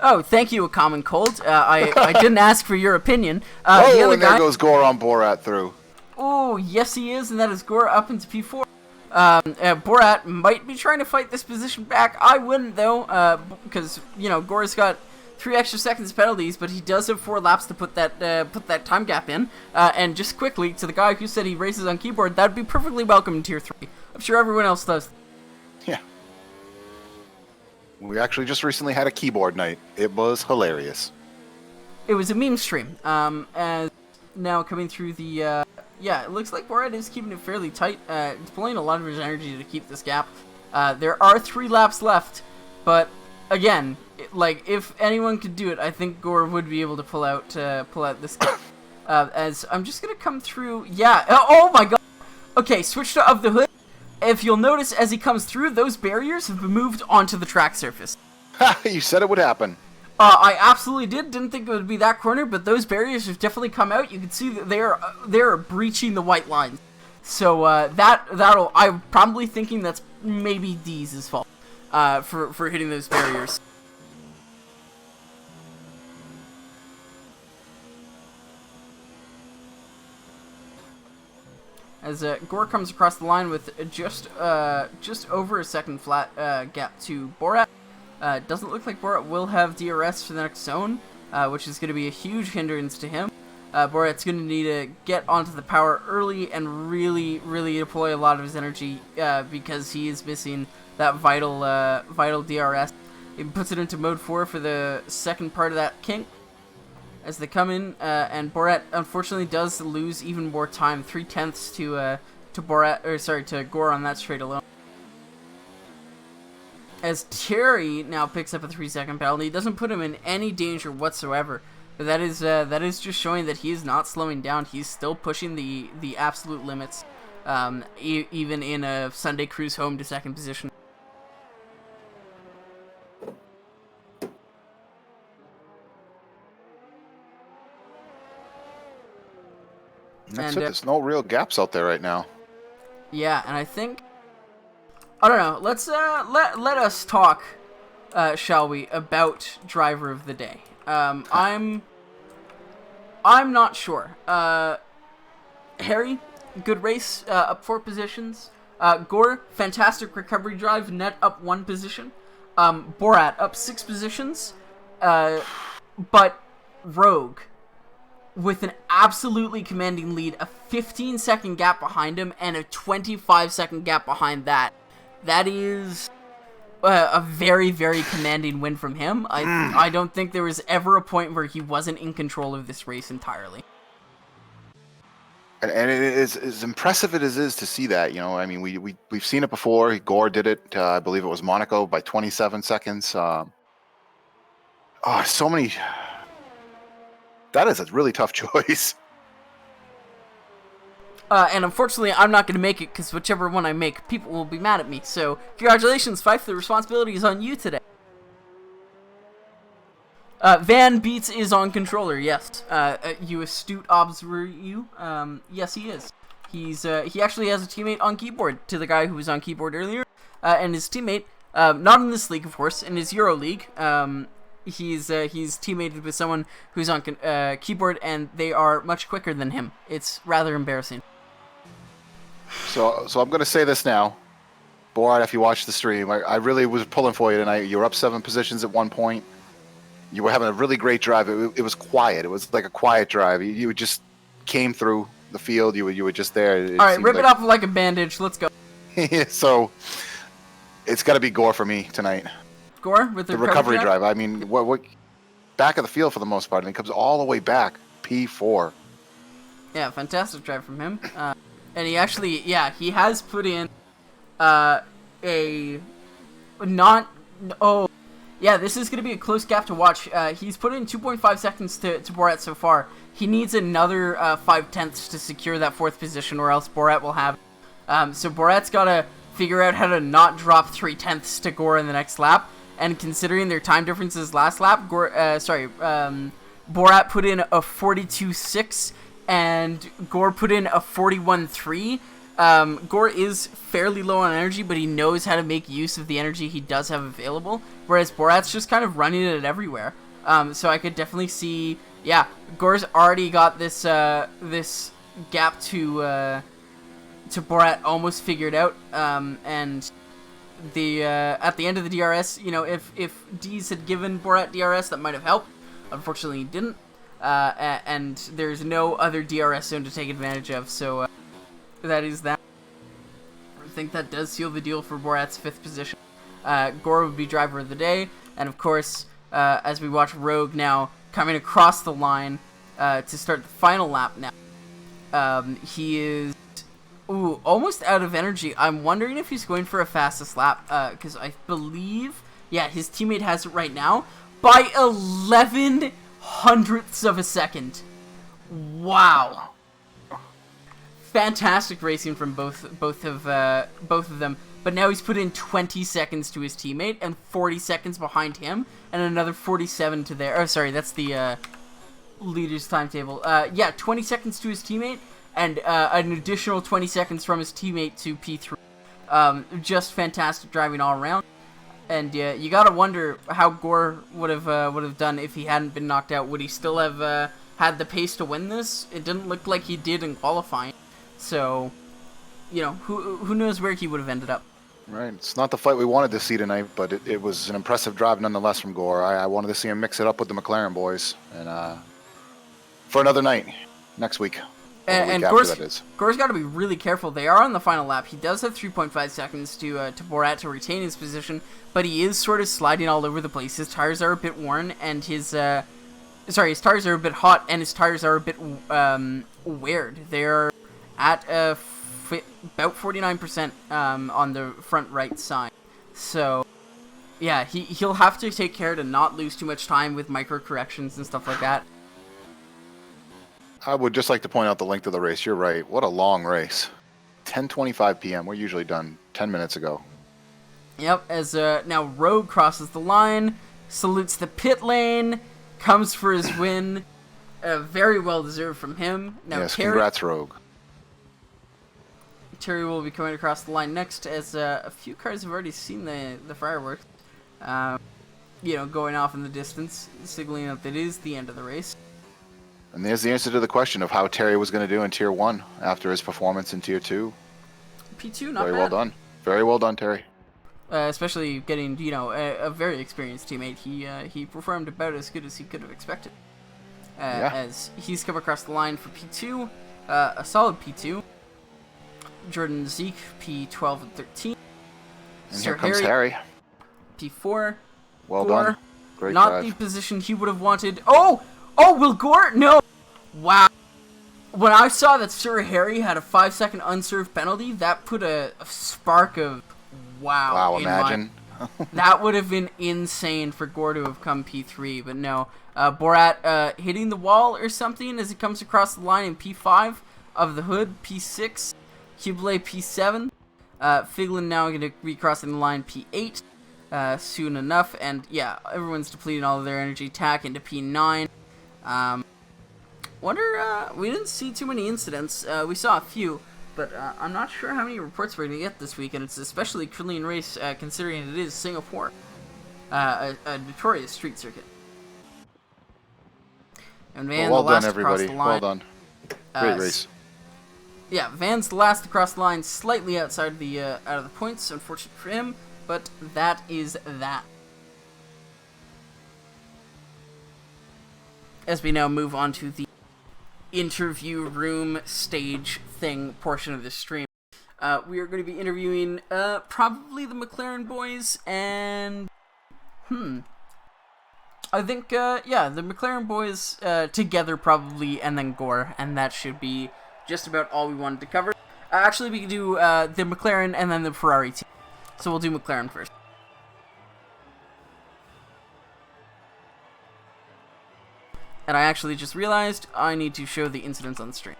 oh, thank you, A Common Cold. I didn't ask for your opinion. Oh, the other and guy, there goes Gore on Borat through. Oh, yes he is, and that is Gore up into P4. Borat might be trying to fight this position back. I wouldn't, though, because, Gore's got 3 extra seconds penalties, but he does have 4 laps to put that time gap in. And just quickly, to the guy who said he races on keyboard, that'd be perfectly welcome in Tier 3. I'm sure everyone else does. Yeah. We actually just recently had a keyboard night. It was hilarious. It was a meme stream. As now coming through the, yeah, it looks like Borat is keeping it fairly tight. Deploying a lot of his energy to keep this gap. There are 3 laps left, but again, like, if anyone could do it, I think Gore would be able to pull out this gap. As I'm just gonna come through, yeah, oh my god! Okay, switch to Of the Hood. If you'll notice, as he comes through, those barriers have been moved onto the track surface. You said it would happen. I absolutely didn't think it would be that corner, but those barriers have definitely come out. You can see that they're breaching the white lines. So I'm probably thinking that's maybe Dees' fault for hitting those barriers. As Gore comes across the line with just over a second flat gap to Borat. Doesn't look like Borat will have DRS for the next zone, which is going to be a huge hindrance to him. Borat's going to need to get onto the power early and really deploy a lot of his energy because he is missing that vital DRS. He puts it into mode 4 for the second part of that kink. As they come in, and Borat unfortunately does lose even more time, 0.3 to Gore on that straight alone. As Terry now picks up a 3-second penalty, doesn't put him in any danger whatsoever. But that is just showing that he is not slowing down. He's still pushing the absolute limits, even in a Sunday cruise home to second position. That's it. There's no real gaps out there right now. Yeah, and I think, I don't know. Let's let us talk, shall we, about driver of the day. I'm not sure. Harry, good race, up 4 positions. Gore, fantastic recovery drive, net up 1 position. Borat up 6 positions. But Rogue, with an absolutely commanding lead, a 15-second gap behind him, and a 25-second gap behind that. That is a very commanding win from him. I don't think there was ever a point where he wasn't in control of this race entirely. And it is as impressive as it is to see that. You know, I mean, we've seen it before. Gore did it. I believe it was Monaco by 27 seconds. So many. That is a really tough choice. And unfortunately, I'm not going to make it, because whichever one I make, people will be mad at me. So, congratulations, Fife. The responsibility is on you today. Van Beats is on controller, yes. You astute observer, you. Yes, he is. He actually has a teammate on keyboard to the guy who was on keyboard earlier. And his teammate, not in this league, of course, in his Euro League, he's teammated with someone who's on keyboard, and they are much quicker than him. It's rather embarrassing. So I'm going to say this now. Borat, if you watch the stream, I really was pulling for you tonight. You were up 7 positions at one point. You were having a really great drive. It was quiet. It was like a quiet drive. You just came through the field. You were just there. All right, rip it off like a bandage. Let's go. So it's got to be Gore for me tonight. Gore with the recovery drive. I mean, what back of the field for the most part, and it comes all the way back. P4. Yeah, fantastic drive from him. And he actually, he has put in this is going to be a close gap to watch. He's put in 2.5 seconds to Borat so far. He needs another 5/10 to secure that 4th position, or else Borat will have. So Borat's got to figure out how to not drop 3/10 to Gore in the next lap. And considering their time differences last lap, Borat put in a 42.6 and Gore put in a 41.3. Gore is fairly low on energy, but he knows how to make use of the energy he does have available, whereas Borat's just kind of running it everywhere. So I could definitely see, Gore's already got this gap to Borat almost figured out, and at the end of the DRS, if Dees had given Borat DRS, that might have helped. Unfortunately, he didn't, and there's no other DRS zone to take advantage of, so that is that. I think that does seal the deal for Borat's 5th position. Gore would be driver of the day, and of course, as we watch Rogue now coming across the line to start the final lap now, he is almost out of energy. I'm wondering if he's going for a fastest lap, because I believe, yeah, his teammate has it right now by 11 hundredths of a second. Wow. Fantastic racing from both of them. But now he's put in 20 seconds to his teammate and 40 seconds behind him, and another 47 to there. Oh, sorry, that's the leader's timetable. Yeah, 20 seconds to his teammate and an additional 20 seconds from his teammate to P3. Just fantastic driving all around. And you gotta wonder how Gore would have done if he hadn't been knocked out. Would he still have had the pace to win this? It didn't look like he did in qualifying. So, you know, who knows where he would have ended up. Right. It's not the fight we wanted to see tonight, but it was an impressive drive nonetheless from Gore. I wanted to see him mix it up with the McLaren boys, and for another night next week. And Gore's got to be really careful. They are on the final lap. He does have 3.5 seconds to Borat to retain his position, but he is sort of sliding all over the place. His tires are a bit worn, and his tires are a bit hot, and his tires are a bit weird. They're at about 49% on the front right side. So, yeah, he'll have to take care to not lose too much time with micro corrections and stuff like that. I would just like to point out the length of the race. You're right. What a long race. 10:25 p.m. We're usually done 10 minutes ago. Yep, as now Rogue crosses the line, salutes the pit lane, comes for his win. Very well deserved from him. Now, yes, congrats, Rogue. Terry will be coming across the line next, as a few cars have already seen the fireworks. You know, going off in the distance, signaling that it is the end of the race. And there's the answer to the question of how Terry was going to do in Tier 1 after his performance in Tier 2. P2, not Very bad. well done. Very well done, Terry. Especially getting, you know, a very experienced teammate. He performed about as good as he could have expected. Yeah. As he's come across the line for P2, a solid P2. Jordan Zeke, P12 and 13. And Sir here comes Harry. P4. Well Gore, done. Great not drive. the position he would have wanted. Oh, Will Gore? No. Wow. When I saw that Sir Harry had a 5-second unserved penalty, that put a spark of wow. Wow, imagine. That would have been insane for Gore to have come P3, but no. Borat hitting the wall or something as he comes across the line in P5 of the hood, P6. Hublet P7. Figlin now going to be crossing the line P8 soon enough. And yeah, everyone's depleting all of their energy. Tack into P9. We didn't see too many incidents. We saw a few, but I'm not sure how many reports we're going to get this week. And it's especially clean race considering it is Singapore. A notorious street circuit. And Van, well the last done, everybody. across the line. Well done. Great race. Yeah, Van's the last across the line, slightly outside the out of the points. Unfortunate for him, but that is that. As we now move on to the interview room stage thing portion of this stream, we are going to be interviewing probably the McLaren boys and I think the McLaren boys together probably, and then Gore, and that should be just about all we wanted to cover. Actually, we can do the McLaren and then the Ferrari team. So we'll do McLaren first. And I actually just realized I need to show the incidents on the stream.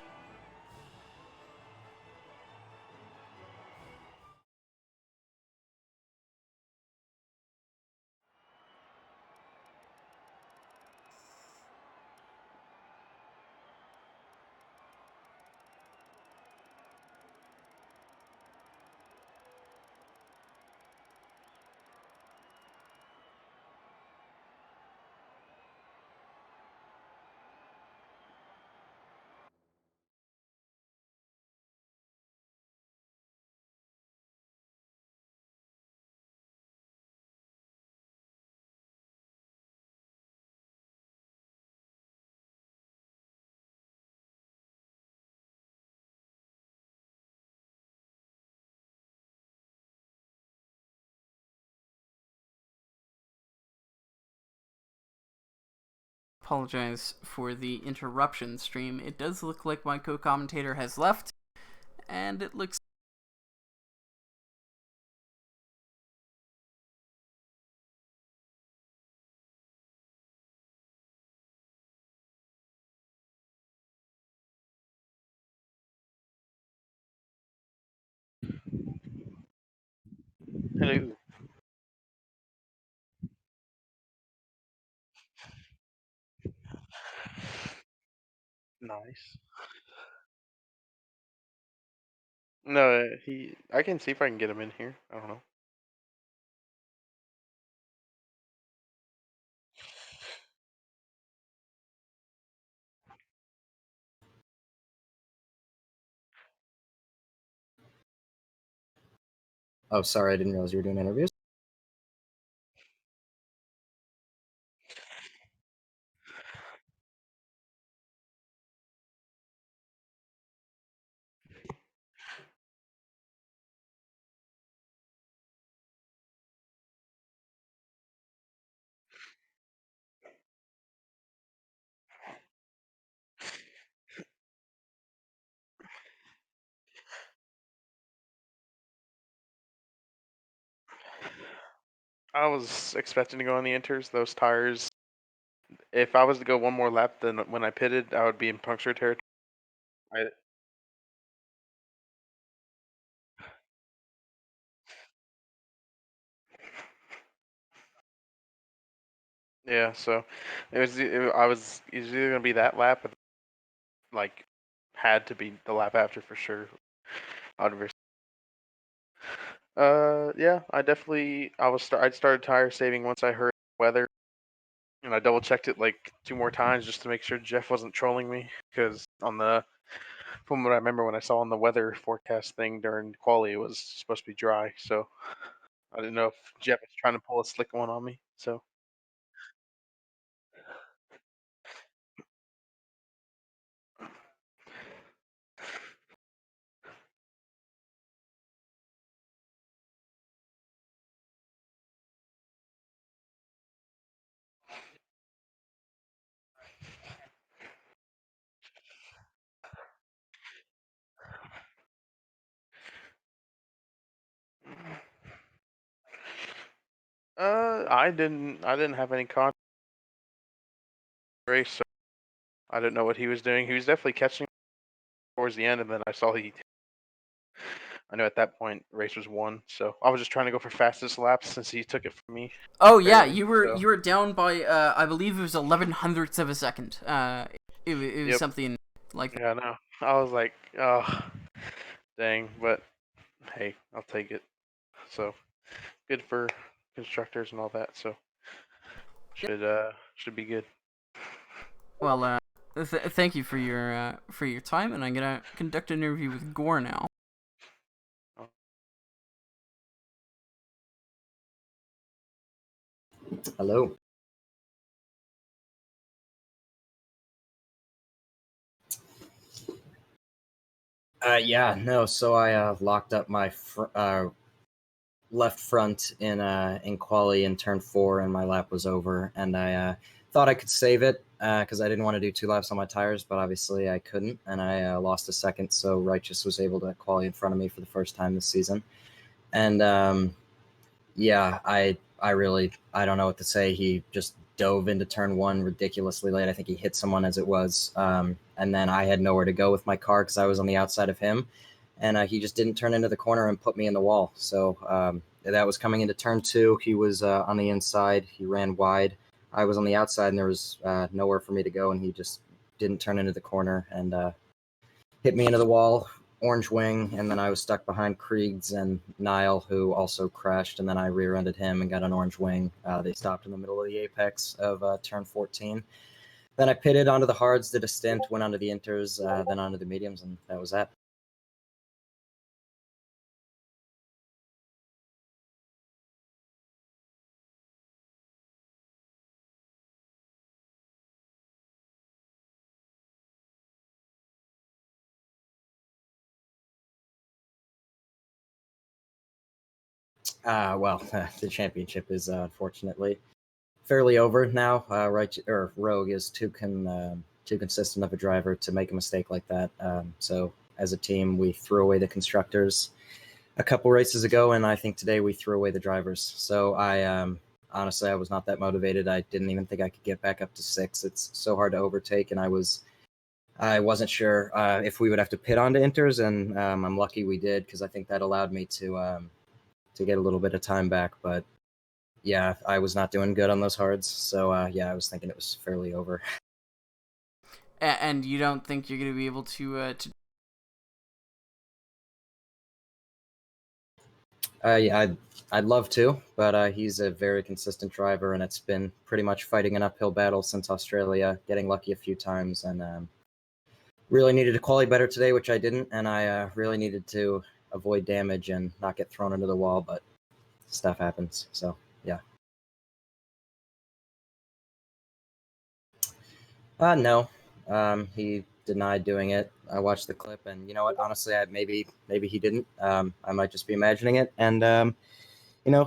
Apologize for the interruption, stream. It does look like my co-commentator has left, and it looks... Hello. Nice. No, he. I can see if I can get him in here. I don't know. Oh, sorry, I didn't realize you were doing interviews. I was expecting to go on the inters. Those tires. If I was to go one more lap than when I pitted, I would be in puncture territory. I, yeah. So I was. It was either gonna be that lap, or like, had to be the lap after for sure. I'd risk. Yeah. I'd started tire saving once I heard weather. And I double checked it like 2 more times just to make sure Jeff wasn't trolling me. Because from what I remember when I saw on the weather forecast thing during quali, it was supposed to be dry. So I didn't know if Jeff was trying to pull a slick one on me. So I didn't have any con race, so I didn't know what he was doing. He was definitely catching towards the end, and then I knew at that point race was won. So I was just trying to go for fastest laps since he took it from me. Oh yeah, Barely, you were so. you were down by I believe it was 11 hundredths of a second. It was Yep. something like that. Yeah, no. I was like, oh, dang, but hey, I'll take it. So good for constructors and all that. So should be good. Well, thank you for your time, and I'm gonna conduct an interview with Gore now. Hello. Yeah, no. So I locked up my left front in quali in turn 4, and my lap was over. And I thought I could save it because I didn't want to do 2 laps on my tires, but obviously I couldn't, and I lost a second. So Righteous was able to quali in front of me for the first time this season, and yeah, I don't know what to say. He just dove into turn 1 ridiculously late. I think he hit someone as it was, and then I had nowhere to go with my car because I was on the outside of him, and he just didn't turn into the corner and put me in the wall. So that was coming into turn 2. He was on the inside. He ran wide. I was on the outside, and there was nowhere for me to go, and he just didn't turn into the corner and hit me into the wall, orange wing, and then I was stuck behind Kriegs and Nile, who also crashed, and then I rear-ended him and got an orange wing. They stopped in the middle of the apex of turn 14. Then I pitted onto the hards, did a stint, went onto the inters, then onto the mediums, and that was that. Well, the championship is unfortunately fairly over now. Rogue is too consistent of a driver to make a mistake like that. So as a team, we threw away the constructors a couple races ago, and I think today we threw away the drivers. So honestly, I was not that motivated. I didn't even think I could get back up to 6. It's so hard to overtake, and I wasn't sure if we would have to pit onto Inters, and I'm lucky we did, because I think that allowed me to get a little bit of time back. But yeah, I was not doing good on those hards, so yeah, I was thinking it was fairly over. And you don't think you're going to be able to Yeah, I'd love to, but he's a very consistent driver, and it's been pretty much fighting an uphill battle since Australia, getting lucky a few times, and really needed to qualify better today, which I didn't, and I really needed to avoid damage and not get thrown into the wall, but stuff happens, so yeah. No, he denied doing it. I watched the clip, and you know what? Honestly, maybe he didn't. I might just be imagining it, and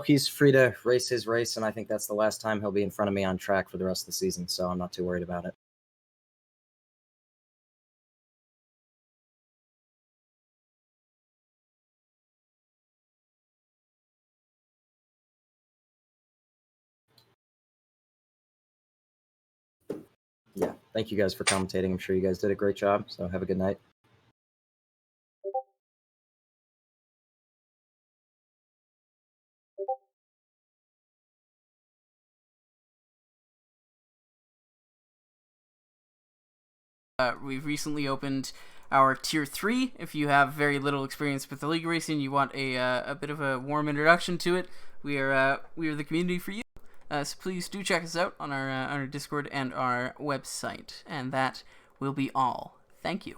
he's free to race his race, and I think that's the last time he'll be in front of me on track for the rest of the season, so I'm not too worried about it. Yeah, thank you guys for commentating. I'm sure you guys did a great job, so have a good night. We've recently opened our Tier 3. If you have very little experience with the league racing, you want a bit of a warm introduction to it, we are the community for you. So please do check us out on our Discord and our website. And that will be all. Thank you.